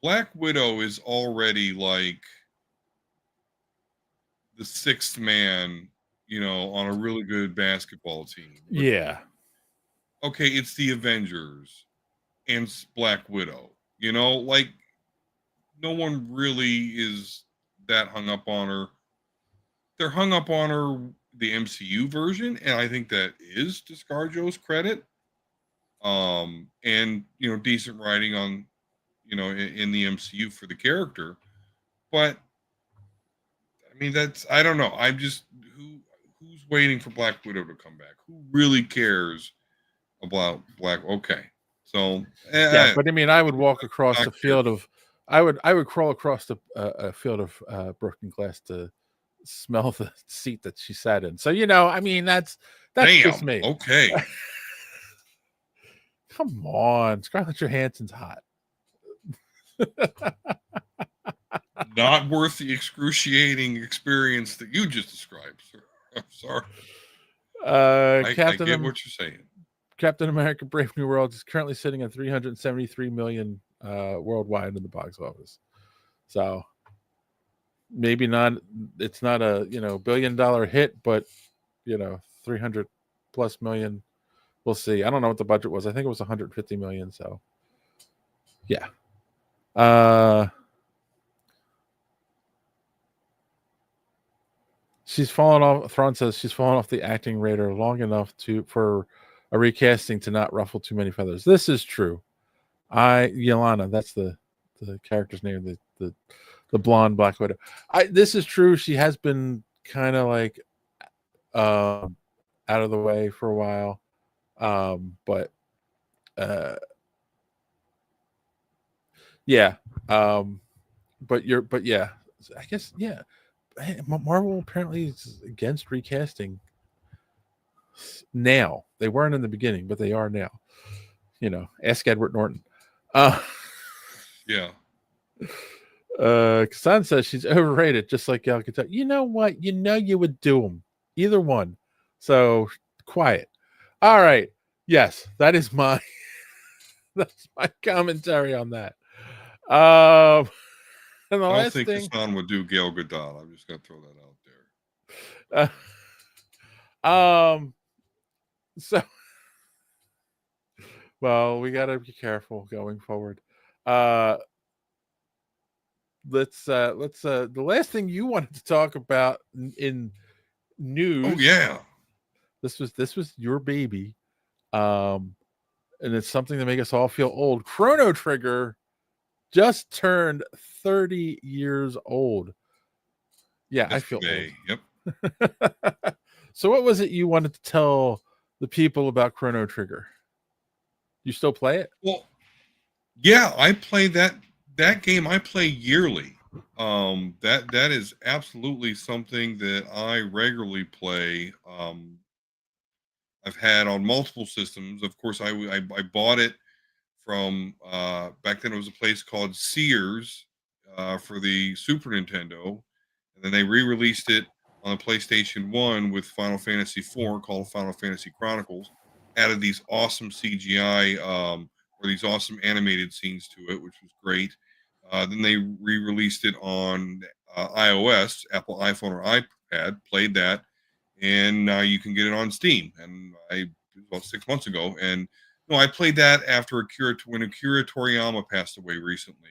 Black Widow is already like the sixth man, on a really good basketball team. Yeah. Okay, it's the Avengers and Black Widow. Like no one really is that hung up on her. They're hung up on her, the MCU version, and I think that is to ScarJo's credit. And decent writing on, in the MCU for the character. But I mean, I don't know. I'm just who's waiting for Black Widow to come back? Who really cares about Black? Okay, so Yeah, but I mean, I would walk across the field care. of, I would crawl across the a field of broken glass to smell the seat that she sat in. So I mean, that's Damn, just me. Okay. Come on, Scarlett Johansson's hot. Not worth the excruciating experience that you just described, sir. I'm sorry. I get what you're saying. Captain America: Brave New World is currently sitting at 373 million worldwide in the box office. So maybe not. It's not a $1 billion hit, but 300 plus million. We'll see. I don't know what the budget was. I think it was 150 million. So yeah. She's fallen off. Thrawn says she's fallen off the acting radar long enough for a recasting to not ruffle too many feathers. This is true. Yelena, that's the character's name, the blonde Black Widow. This is true. She has been kind of like out of the way for a while. But yeah. But yeah, I guess, yeah. Marvel apparently is against recasting now. They weren't in the beginning, but they are now. Ask Edward Norton. Yeah. Kasan says she's overrated, just like Gal Gadot. You know what? You would do them. Either one. So quiet. All right. Yes, that is that's my commentary on that. And the I don't last think thing, Hassan would do Gal Gadot. I'm just gonna throw that out there. So, well, we gotta be careful going forward. Let's the last thing you wanted to talk about in news. Oh yeah, this was your baby, and it's something to make us all feel old. Chrono Trigger just turned 30 years old. Yeah, I feel old. Yep. So what was it you wanted to tell the people about Chrono Trigger? You still play it? Well, yeah, I play that game. I play yearly. That is absolutely something that I regularly play. I've had on multiple systems. Of course, I bought it from back then. It was a place called Sears for the Super Nintendo, and then they re-released it on the PlayStation 1 with Final Fantasy 4 called Final Fantasy Chronicles. Added these awesome CGI or these awesome animated scenes to it, which was great. Then they re-released it on iOS, Apple iPhone or iPad. Played that, and now you can get it on Steam. And about 6 months ago, and I played that after when Akira Toriyama passed away recently.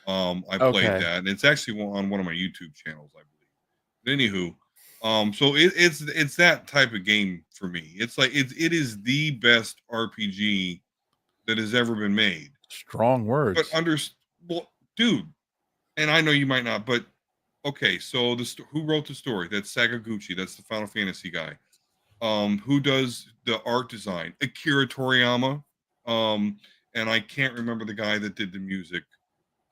I played that, and it's actually on one of my YouTube channels, I believe. But anywho, so it's that type of game for me. It's like it is the best RPG that has ever been made. Strong words. But dude, and I know you might not, but okay. So who wrote the story? That's Sakaguchi. That's the Final Fantasy guy. Who does the art design? Akira Toriyama. And I can't remember the guy that did the music.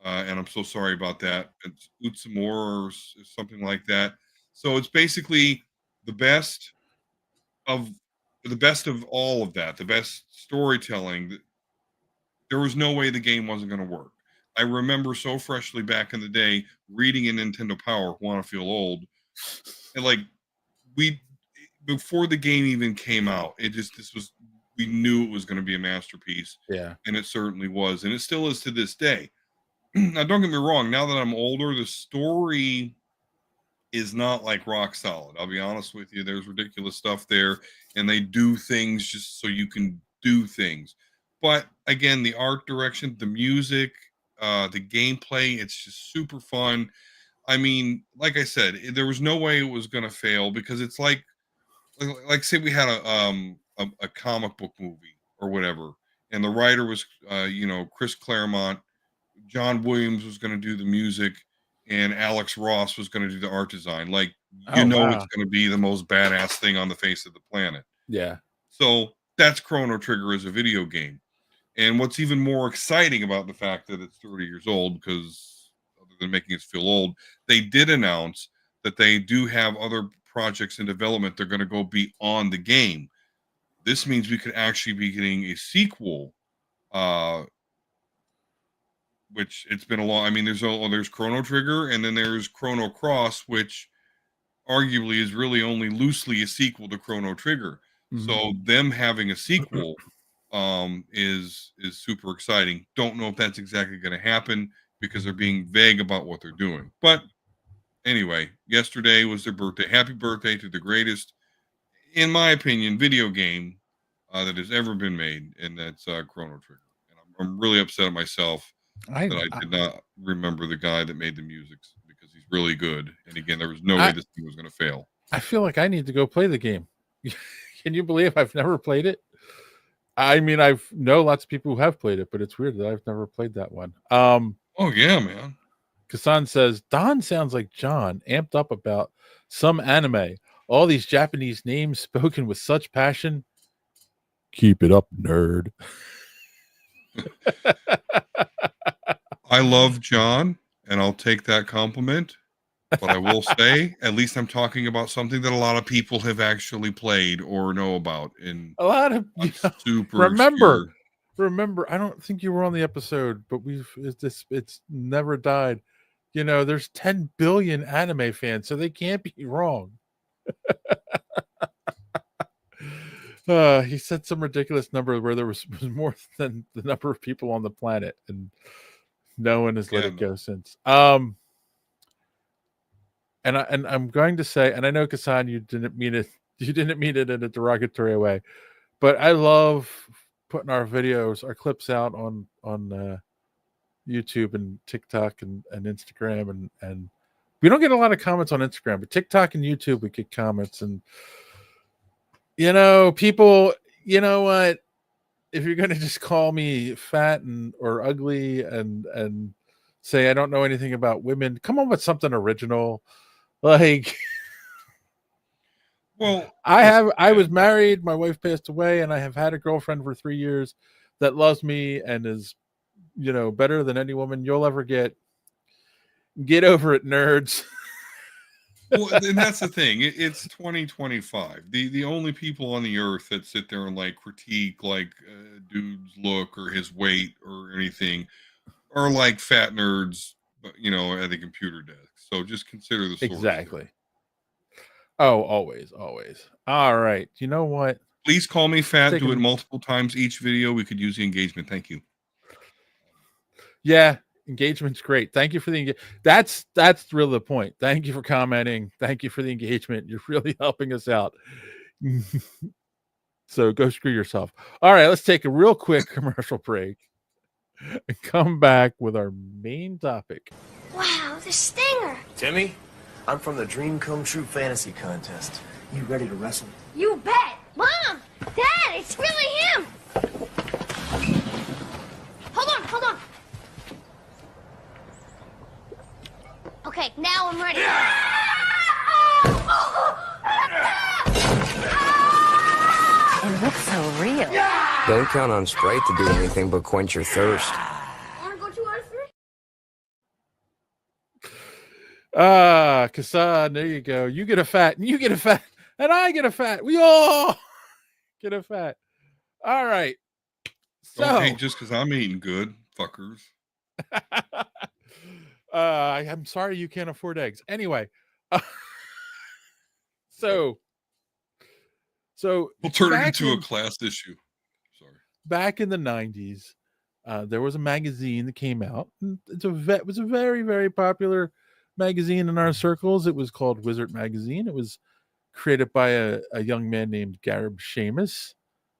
And I'm so sorry about that. It's Utsumura or something like that. So it's basically the best of the best of all of that, the best storytelling, there was no way the game wasn't going to work. I remember so freshly back in the day reading in Nintendo Power, Want to Feel Old, and like before the game even came out, we knew it was going to be a masterpiece. Yeah. And it certainly was, and it still is to this day. Now, don't get me wrong, now that I'm older, the story is not like rock solid. I'll be honest with you. There's ridiculous stuff there, and they do things just so you can do things. But again, the art direction, the music, the gameplay, it's just super fun. I mean, like I said, there was no way it was going to fail, because it's like say we had a comic book movie or whatever, and the writer was Chris Claremont, John Williams was going to do the music, and Alex Ross was going to do the art design. Like, it's going to be the most badass thing on the face of the planet. Yeah. So that's Chrono Trigger as a video game. And what's even more exciting about the fact that it's 30 years old, because other than making us feel old, they did announce that they do have other projects in development. They're going to go beyond the game. This means we could actually be getting a sequel, which it's been a long. I mean, there's Chrono Trigger, and then there's Chrono Cross, which arguably is really only loosely a sequel to Chrono Trigger. Mm-hmm. So them having a sequel is super exciting. Don't know if that's exactly going to happen, because they're being vague about what they're doing. But anyway, yesterday was their birthday. Happy birthday to the greatest, in my opinion, video game that has ever been made, and that's Chrono Trigger. And I'm really upset at myself that I did not remember the guy that made the music, because he's really good. And again, there was no way this thing was going to fail. I feel like I need to go play the game. Can you believe I've never played it? I mean, I know lots of people who have played it, but it's weird that I've never played that one. Oh yeah, man. Kasan says, Don sounds like John, amped up about some anime. All these Japanese names spoken with such passion. Keep it up, nerd. I love John, and I'll take that compliment. But I will say, at least I'm talking about something that a lot of people have actually played or know about. And a lot of remember, I don't think you were on the episode, but it's never died. There's 10 billion anime fans, so they can't be wrong. He said some ridiculous number where there was more than the number of people on the planet, and no one has let it go since. And I'm going to say, and I know, Kasan, you didn't mean it in a derogatory way, but I love putting our clips out on YouTube and TikTok and Instagram, and we don't get a lot of comments on Instagram, but TikTok and YouTube we get comments. And people, what, if you're gonna just call me fat or ugly and say I don't know anything about women, come on with something original. Like, well, I was married, my wife passed away, and I have had a girlfriend for 3 years that loves me and is better than any woman you'll ever get. Get over it, nerds. Well, and that's the thing. It's 2025. The only people on the earth that sit there and like critique like dude's look or his weight or anything are like fat nerds, at the computer desk. So just consider the source. Exactly. Oh, always. All right. You know what? Please call me fat. Do it multiple times each video. We could use the engagement. Thank you. Yeah, engagement's great. Thank you for the engagement. That's really the point. Thank you for commenting. Thank you for the engagement. You're really helping us out. So go screw yourself. All right, let's take a real quick commercial break and come back with our main topic. Wow, the stinger. Timmy, I'm from the Dream Come True Fantasy Contest. You ready to wrestle? You bet. Mom, Dad, it's really him. Hold on. Okay, now I'm ready. It looks so real. Don't count on Sprite to do anything but quench your thirst. Want to go 2 out of 3? Kasan, there you go. You get a fat, and you get a fat, and I get a fat. We all Get it fat. All right. So Don't hate just because I'm eating good, fuckers. I'm sorry you can't afford eggs. Anyway, so We'll turn it back into a in- class issue. Sorry. back in the 90s, there was a magazine that came out. It was a very, very popular magazine in our circles. It was called Wizard Magazine. It was created by a young man named Gareb Shamus.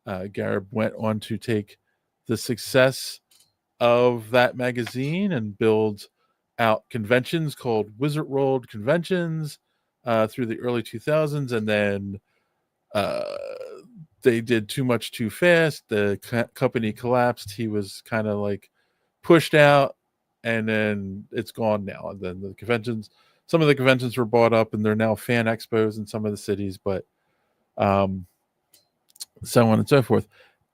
Gareb went on to take the success of that magazine and build out conventions called Wizard World Conventions through the early 2000s. And then they did too much too fast. The company collapsed. He was kind of like pushed out, and then it's gone now. And then some of the conventions were bought up, and they're now fan expos in some of the cities, but so on and so forth.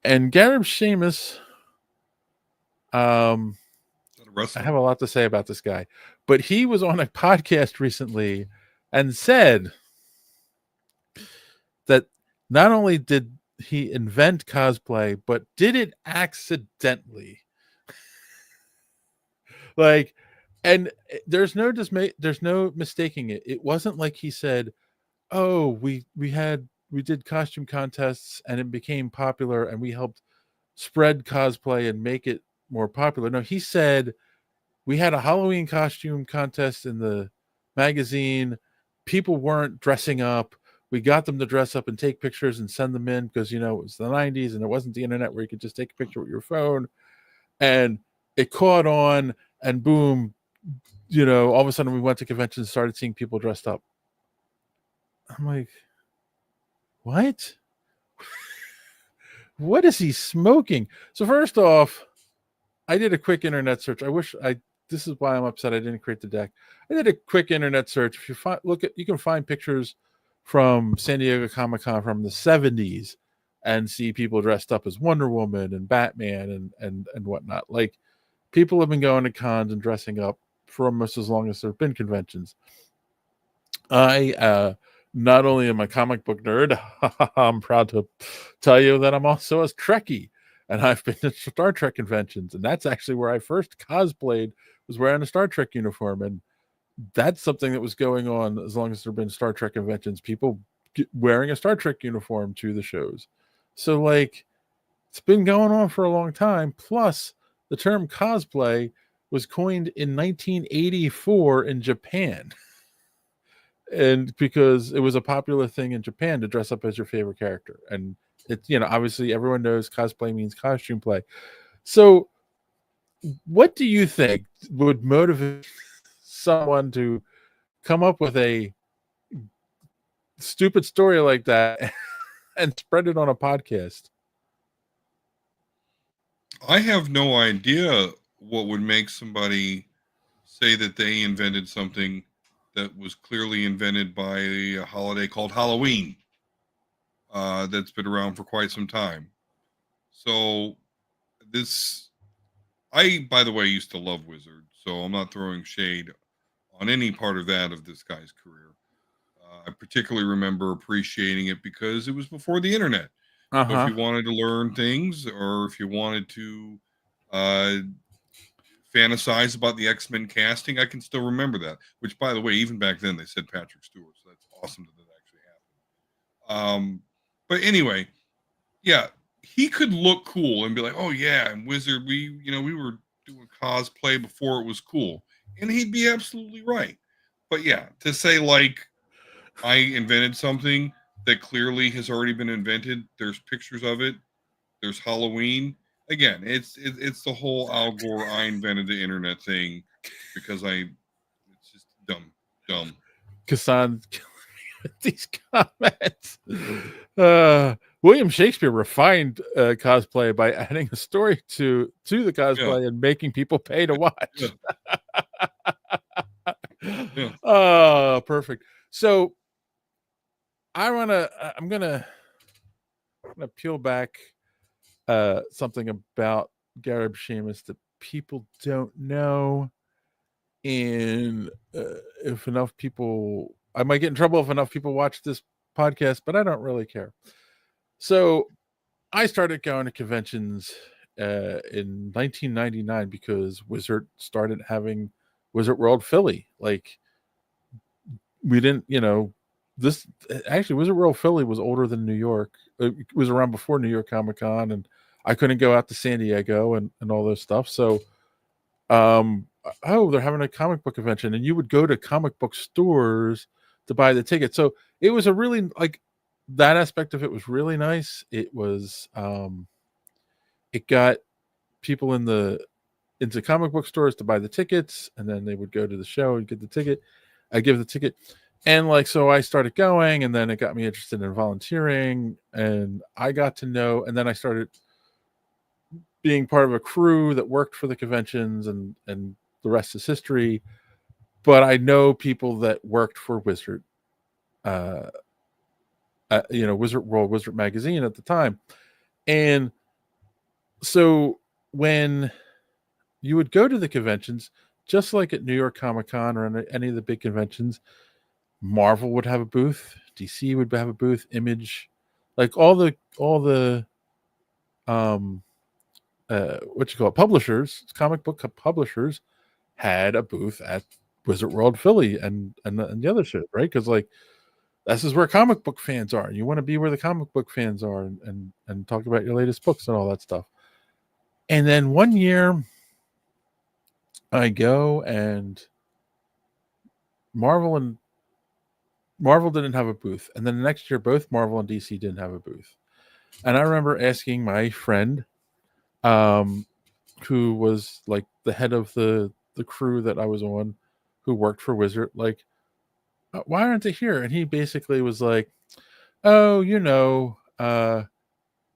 And Gareb Shamus, I have a lot to say about this guy, but he was on a podcast recently and said that not only did he invent cosplay, but did it accidentally. Like, and there's no mistaking it. It wasn't like he said, "Oh, we did costume contests and it became popular and we helped spread cosplay and make it more popular." No, he said, "We had a Halloween costume contest in the magazine. People weren't dressing up. We got them to dress up and take pictures and send them in because, it was the 90s and it wasn't the internet where you could just take a picture with your phone. And it caught on, and boom, all of a sudden we went to conventions and started seeing people dressed up." I'm like, what? What is he smoking? So first off, I did a quick internet search. This is why I'm upset I didn't create the deck. I did a quick internet search. If you you can find pictures from San Diego Comic-Con from the 70s and see people dressed up as Wonder Woman and Batman and whatnot. Like, people have been going to cons and dressing up for almost as long as there have been conventions. I not only am I a comic book nerd, I'm proud to tell you that I'm also a Trekkie. And I've been to Star Trek conventions, and that's actually where I first cosplayed, was wearing a Star Trek uniform. And that's something that was going on as long as there have been Star Trek conventions, people wearing a Star Trek uniform to the shows. So, like, it's been going on for a long time. Plus, the term cosplay was coined in 1984 in Japan. And because it was a popular thing in Japan to dress up as your favorite character. And it's, obviously everyone knows cosplay means costume play. So what do you think would motivate someone to come up with a stupid story like that and spread it on a podcast? I have no idea what would make somebody say that they invented something that was clearly invented by a holiday called Halloween. That's been around for quite some time. So I, by the way, used to love Wizard, so I'm not throwing shade on any part of this guy's career. I particularly remember appreciating it because it was before the internet. So if you wanted to learn things, or if you wanted to fantasize about the X-Men casting, I can still remember that. Which, by the way, even back then they said Patrick Stewart, so that's awesome that actually happened. But anyway, yeah, he could look cool and be like, "Oh yeah, and Wizard, we were doing cosplay before it was cool," and he'd be absolutely right. But yeah, to say like I invented something that clearly has already been invented, there's pictures of it, there's Halloween. Again, it's the whole Al Gore I invented the internet thing because it's just dumb. Kassan these comments. William Shakespeare refined cosplay by adding a story to the cosplay and making people pay to watch. Oh, perfect. So I'm gonna peel back something about Gareb Shamus that people don't know, and if enough people, I might get in trouble if enough people watch this podcast, but I don't really care. So I started going to conventions in 1999 because Wizard started having Wizard World Philly. Like, we didn't, this actually Wizard World Philly was older than New York. It was around before New York Comic Con, and I couldn't go out to San Diego and all those stuff. So, they're having a comic book convention, and you would go to comic book stores to buy the ticket. So it was a really, like, that aspect of it was really nice. It was, it got people into comic book stores to buy the tickets, and then they would go to the show and get the ticket. I give the ticket. And like, so I started going, and then it got me interested in volunteering, and I got to know, and then I started being part of a crew that worked for the conventions, and the rest is history. But I know people that worked for Wizard, Wizard World, Wizard Magazine at the time. And so when you would go to the conventions, just like at New York Comic Con or any of the big conventions, Marvel would have a booth, DC would have a booth, Image, like all the publishers, comic book publishers had a booth at Wizard World Philly and the other shit, right? Because like, this is where comic book fans are. You want to be where the comic book fans are, and talk about your latest books and all that stuff. And then one year I go, and Marvel didn't have a booth. And then the next year, both Marvel and DC didn't have a booth. And I remember asking my friend, who was like the head of the crew that I was on, who worked for Wizard, like, why aren't they here? And he basically was like, oh,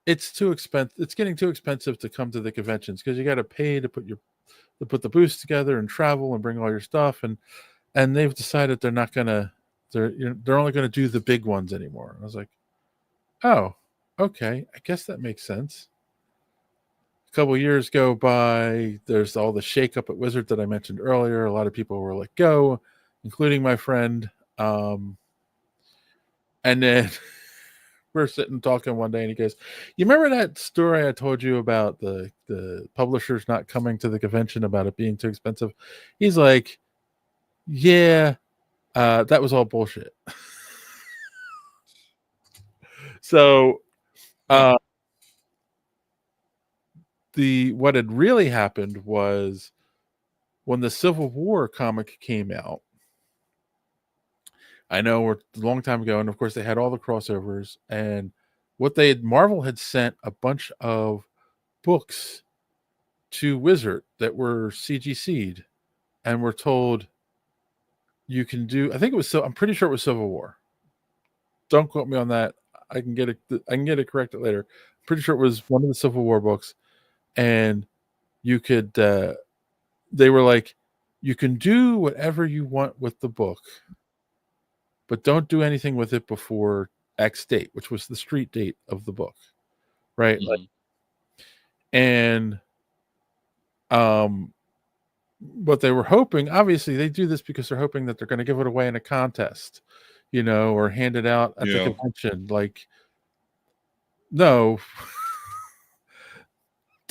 it's too expensive. It's getting too expensive to come to the conventions because you got to pay to put the booths together and travel and bring all your stuff. And they've decided they're only going to do the big ones anymore. And I was like, oh, okay. I guess that makes sense. A couple of years go by. There's all the shakeup at Wizard that I mentioned earlier. A lot of people were let go, including my friend. And then we're sitting talking one day, and he goes, you remember that story I told you about the publishers not coming to the convention about it being too expensive? He's like, yeah, that was all bullshit. So what had really happened was when the Civil War comic came out. I know we're a long time ago, and of course they had all the crossovers, and Marvel had sent a bunch of books to Wizard that were CGC'd, and were told you can do, I'm pretty sure it was Civil War. Don't quote me on that. I can get it corrected later. I'm pretty sure it was one of the Civil War books, and you could they were like, you can do whatever you want with the book, but don't do anything with it before X date, which was the street date of the book, right? Mm-hmm. Like, and what they were hoping, obviously they do this because they're hoping that they're going to give it away in a contest, or hand it out at the convention. Like, no.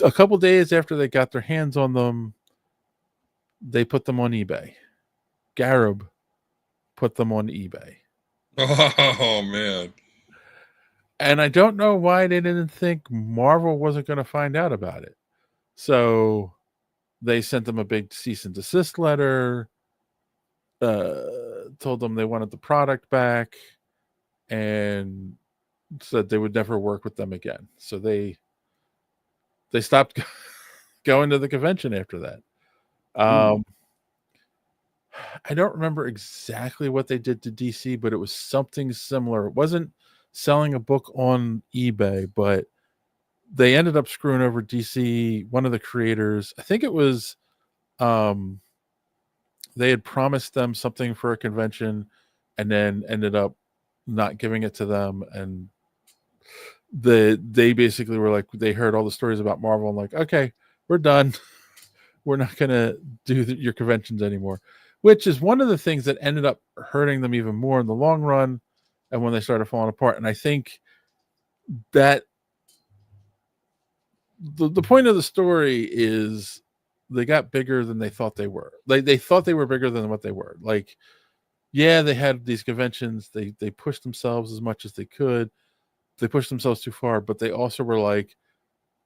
A couple days after they got their hands on them, they put them on eBay. Garib put them on eBay. Oh man. And I don't know why they didn't think Marvel wasn't going to find out about it. So they sent them a big cease and desist letter, told them they wanted the product back, and said they would never work with them again. So they stopped going to the convention after that. I don't remember exactly what they did to DC, but it was something similar. It wasn't selling a book on eBay, but they ended up screwing over DC. One of the creators, I think it was, they had promised them something for a convention and then ended up not giving it to them. And they basically were like, they heard all the stories about Marvel and like, okay, we're done. We're not going to do your conventions anymore, which is one of the things that ended up hurting them even more in the long run. And when they started falling apart, and I think that the point of the story is they got bigger than they thought they were. They thought they were bigger than what they were. Like, yeah, they had these conventions. They pushed themselves as much as they could. They pushed themselves too far, but they also were like,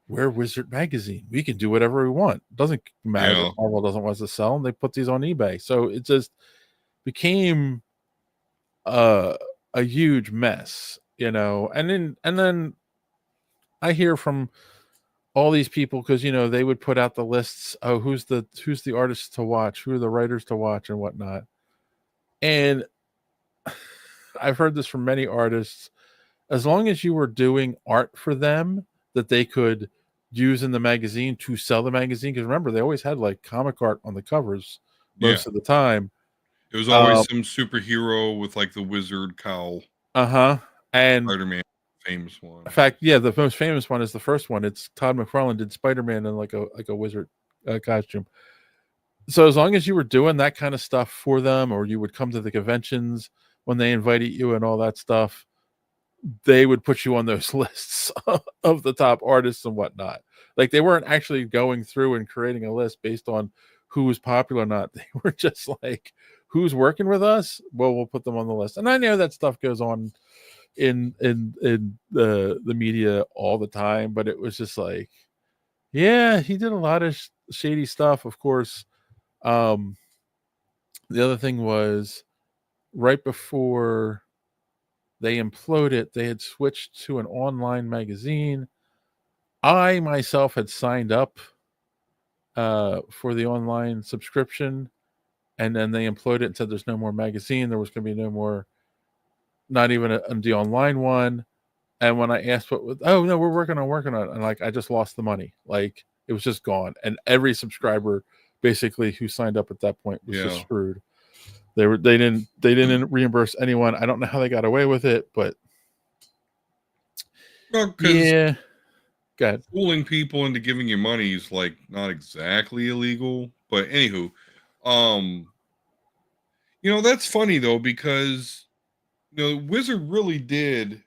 we're Wizard Magazine. We can do whatever we want. Doesn't matter Yeah. that Marvel doesn't want us to sell them. They put these on eBay. So it just became a huge mess, you know. And then I hear from all these people, because, you know, they would put out the lists. Oh, who's the artists to watch? Who are the writers to watch and whatnot? And I've heard this from many artists. As long as you were doing art for them that they could use in the magazine to sell the magazine, because remember, they always had like comic art on the covers most of the time. It was always some superhero with like the wizard cowl. And Spider-Man, famous one. In fact, yeah, the most famous one is the first one. It's Todd McFarlane did Spider-Man in like a wizard costume. So as long as you were doing that kind of stuff for them, or you would come to the conventions when they invited you and all that stuff, they would put you on those lists of the top artists and whatnot. Like, they weren't actually going through and creating a list based on who was popular or not. They were just like, who's working with us? Well, we'll put them on the list. And I know that stuff goes on in the media all the time, but it was just like, yeah, he did a lot of shady stuff. Of course, the other thing was, right before they imploded, they had switched to an online magazine. I myself had signed up for the online subscription, and then they imploded and said there's no more magazine. There was going to be no more, not even the online one. And when I asked oh no, we're working on it, and like, I just lost the money. Like, it was just gone, and every subscriber basically who signed up at that point was just screwed. They didn't reimburse anyone. I don't know how they got away with it, but yeah. Go ahead. Fooling people into giving you money is like not exactly illegal, but anywho, you know, that's funny though, because, you know, Wizard really did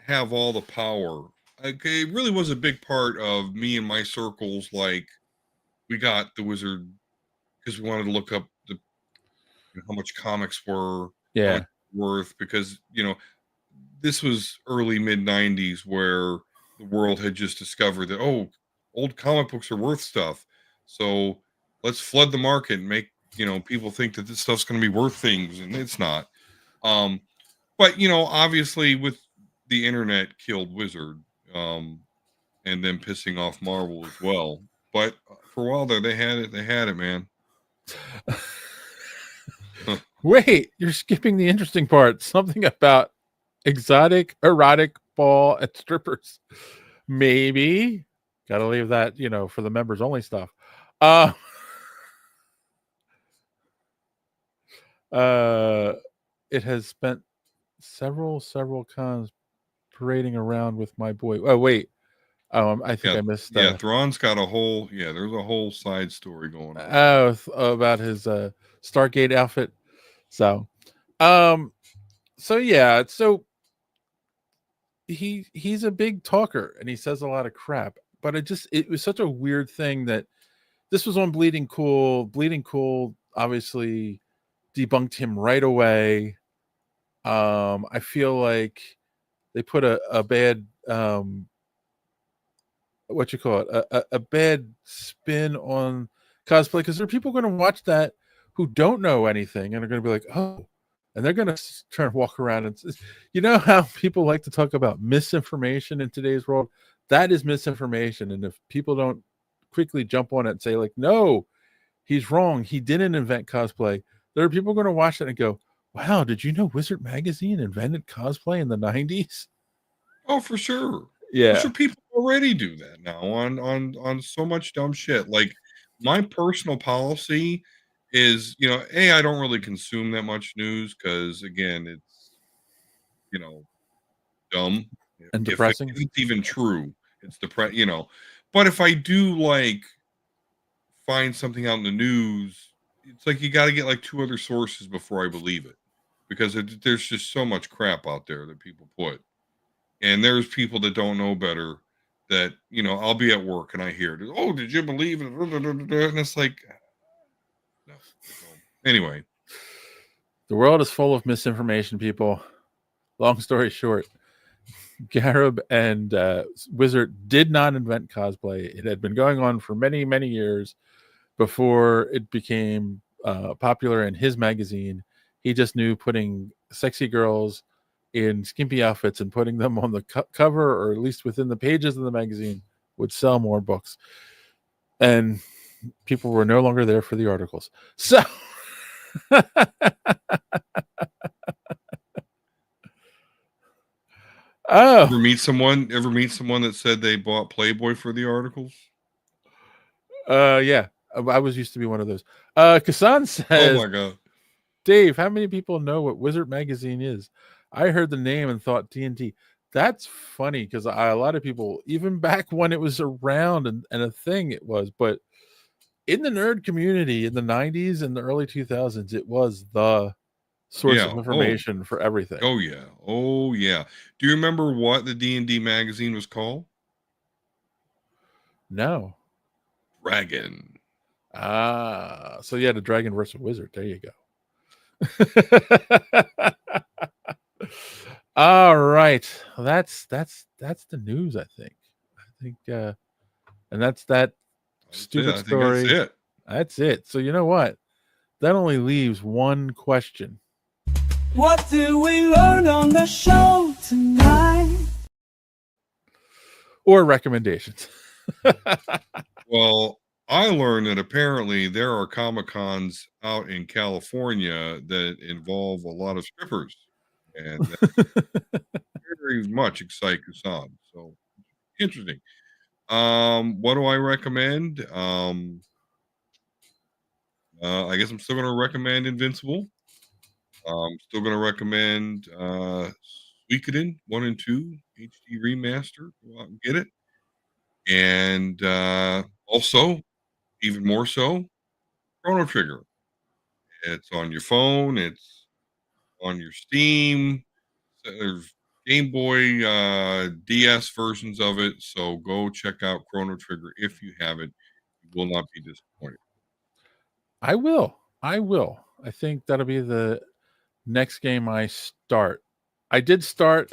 have all the power. Like, it really was a big part of me and my circles. Like, we got the Wizard because we wanted to look up how much comics were worth, because, you know, this was early mid 90s where the world had just discovered that, oh, old comic books are worth stuff. So let's flood the market and make, you know, people think that this stuff's going to be worth things, and it's not. But, you know, obviously with the internet killed Wizard, and then pissing off Marvel as well. But for a while there, they had it, man. Wait, you're skipping the interesting part. Something about exotic erotic ball and strippers. Maybe gotta leave that, you know, for the members only stuff. It has spent several cons parading around with my boy. Oh wait, I think I missed. Thrawn's got a whole there's a whole side story going on. Oh, about his Stargate outfit. So yeah, so he's a big talker and he says a lot of crap, but it was such a weird thing that this was on Bleeding Cool. Bleeding Cool obviously debunked him right away. I feel like they put a bad what you call it, a bad spin on cosplay, because there are people going to watch that who don't know anything and are going to be like, oh, and they're going to try and walk around and, you know how people like to talk about misinformation in today's world? That is misinformation. And if people don't quickly jump on it and say like, no, he's wrong, he didn't invent cosplay, there are people going to watch that and go, wow, did you know Wizard Magazine invented cosplay in the 90s? Oh, for sure. Yeah. For sure, people already do that now on so much dumb shit. Like, my personal policy is, you know, I don't really consume that much news because, again, it's, you know, dumb and depressing. If it's even true, it's depressing, you know. But if I do like find something out in the news, it's like you got to get like 2 other sources before I believe it, because there's just so much crap out there that people put. And there's people that don't know better that, I'll be at work and I hear it. Oh, did you believe it? And it's like, no. So, anyway. The world is full of misinformation, people. Long story short, Garib and Wizard did not invent cosplay. It had been going on for many, many years before it became popular in his magazine. He just knew putting sexy girls in skimpy outfits and putting them on the cover, or at least within the pages of the magazine, would sell more books. And people were no longer there for the articles. So Ever meet someone that said they bought Playboy for the articles? Yeah, I was used to be one of those. Kassan says, oh my god, Dave, how many people know what Wizard magazine is? I heard the name and thought TNT. That's funny, because a lot of people, even back when it was around and a thing, it was, but in the nerd community in the 90s and the early 2000s, it was the source of information for everything. Oh yeah. Do you remember what the D&D magazine was called? No. Dragon. So yeah, the Dragon versus Wizard. There you go. All right, that's the news. I think, and that's that stupid story. That's it. So you know what? That only leaves one question. What do we learn on the show tonight? Or recommendations. Well, I learned that apparently there are Comic-Cons out in California that involve a lot of strippers, and that very much excite Kassan. So interesting. What do I recommend? I guess I'm still going to recommend Invincible. I'm still going to recommend Suikoden 1 and 2 HD remaster. Go out and get it. And also, even more so, Chrono Trigger. It's on your phone. It's on your Steam. There's Game Boy DS versions of it. So go check out Chrono Trigger if you haven't. You will not be disappointed. I will. I think that'll be the next game I start. I did start.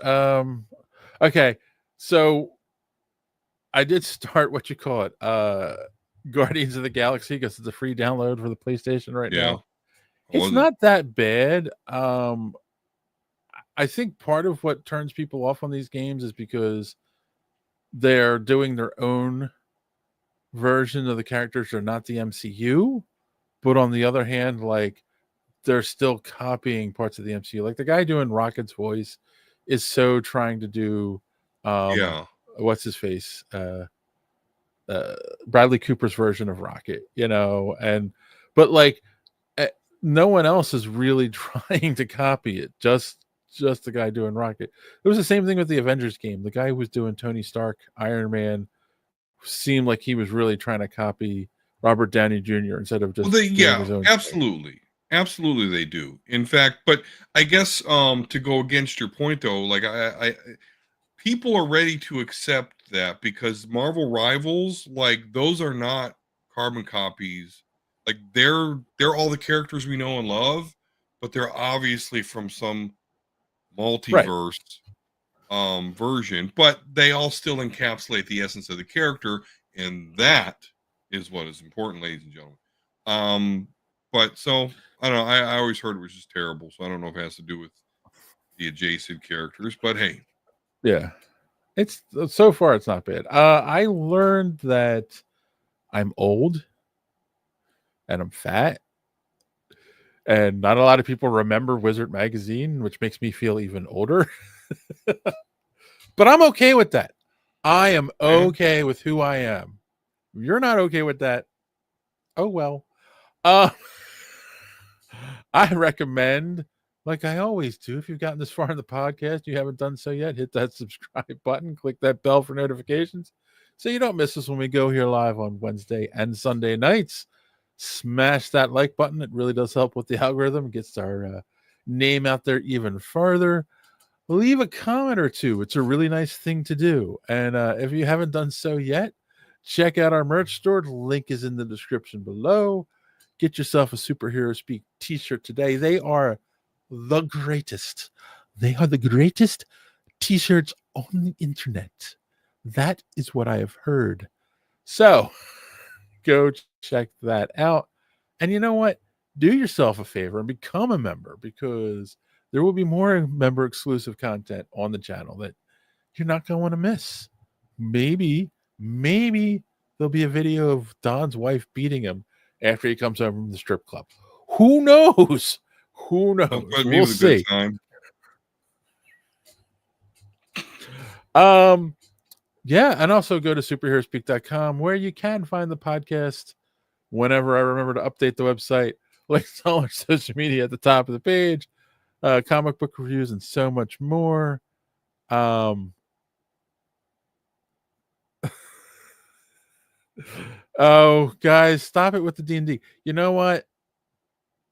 Okay, so I did start what you call it, Guardians of the Galaxy, because it's a free download for the PlayStation right now. It's not that bad. I think part of what turns people off on these games is because they're doing their own version of the characters. They're not the MCU, but on the other hand, like, they're still copying parts of the MCU. Like the guy doing Rocket's voice is so trying to do what's his face? Bradley Cooper's version of Rocket, but like no one else is really trying to copy it. Just the guy doing Rocket. It was the same thing with the Avengers game. The guy who was doing Tony Stark, Iron Man, seemed like he was really trying to copy Robert Downey Jr. instead of just doing his own absolutely thing. Absolutely they do. In fact, but I guess to go against your point though, like I people are ready to accept that, because Marvel Rivals, like, those are not carbon copies. Like they're all the characters we know and love, but they're obviously from some multiverse version, but they all still encapsulate the essence of the character, and that is what is important, ladies and gentlemen. But so I don't know. I always heard it was just terrible, so I don't know if it has to do with the adjacent characters. But hey, yeah, it's so far it's not bad. I learned that I'm old and I'm fat, and not a lot of people remember Wizard magazine, which makes me feel even older. But I'm okay with that. I am okay with who I am. If you're not okay with that, oh well. I recommend, like I always do, if you've gotten this far in the podcast, you haven't done so yet, hit that subscribe button, click that bell for notifications so you don't miss us when we go here live on Wednesday and Sunday nights. Smash that like button. It really does help with the algorithm. It gets our name out there even further. leave a comment or two. It's a really nice thing to do. And if you haven't done so yet, check out our merch store. The link is in the description below. Get yourself a Superhero Speak t-shirt today. They are the greatest. They are the greatest t-shirts on the internet. That is what I have heard. So go check that out. And you know what? Do yourself a favor and become a member, because there will be more member exclusive content on the channel that you're not going to want to miss. Maybe there'll be a video of Don's wife beating him after he comes home from the strip club. Who knows? Who knows? We'll see. Yeah, and also go to superheroespeak.com, where you can find the podcast whenever I remember to update the website. Links to all our social media at the top of the page, comic book reviews, and so much more. Oh, guys, stop it with the D&D. You know what?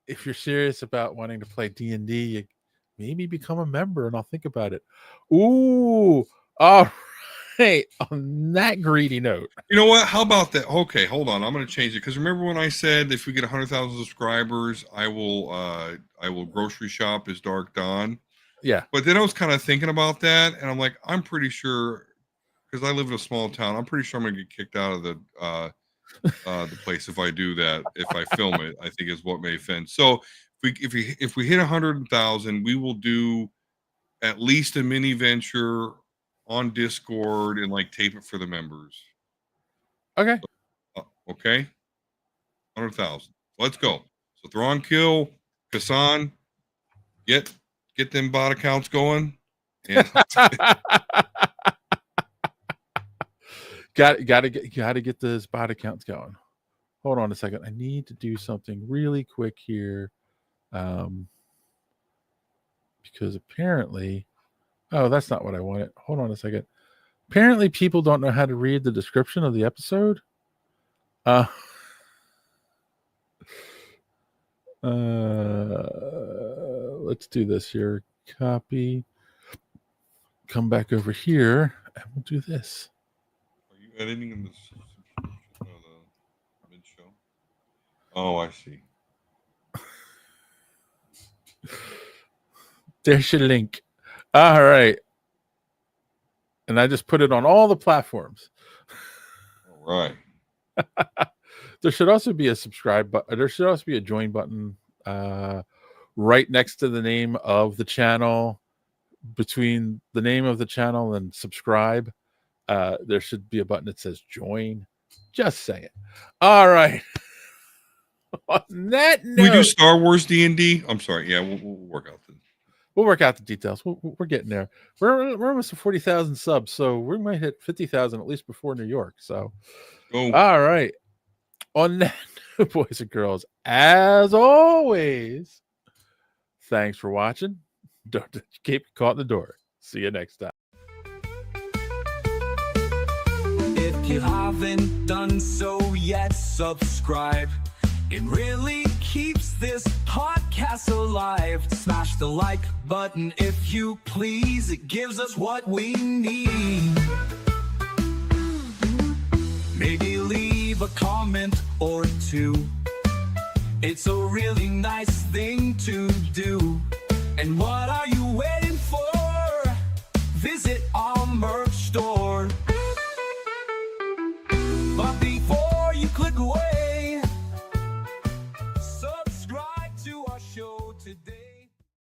If you're serious about wanting to play D&D, you maybe become a member, and I'll think about it. Ooh, all right. On that greedy note, you know what? How about that? Okay, hold on. I'm going to change it, because remember when I said if we get 100,000 subscribers, I will grocery shop as Dark Dawn. Yeah. But then I was kind of thinking about that, and I'm like, I'm pretty sure, because I live in a small town, I'm pretty sure I'm going to get kicked out of the place if I do that. If I film it, I think is what may offend. So if we hit 100,000, we will do at least a mini venture on Discord and like tape it for the members. Okay. Okay. 100,000. Let's go. So Thrawn Kill, Kassan, get them bot accounts going. And gotta get those bot accounts going. Hold on a second. I need to do something really quick here. Because apparently, oh, that's not what I wanted. Hold on a second. Apparently people don't know how to read the description of the episode. Let's do this here. Copy. Come back over here, and we'll do this. Are you editing in the mid-show? Oh, I see. There's your link. All right. And I just put it on all the platforms. All right. There should also be a subscribe button. There should also be a join button right next to the name of the channel. Between the name of the channel and subscribe, there should be a button that says join. Just saying. All right. On that note, we do Star Wars D&D. I'm sorry. Yeah, we'll work out the. We'll work out the details. We're getting there. We're almost to 40,000 subs, so we might hit 50,000 at least before New York. So, all right. On that, boys and girls, as always, thanks for watching. Don't keep caught in the door. See you next time. If you haven't done so yet, subscribe. It really keeps this podcast alive. Smash the like button if you please. It gives us what we need. Maybe leave a comment or two. It's a really nice thing to do. And what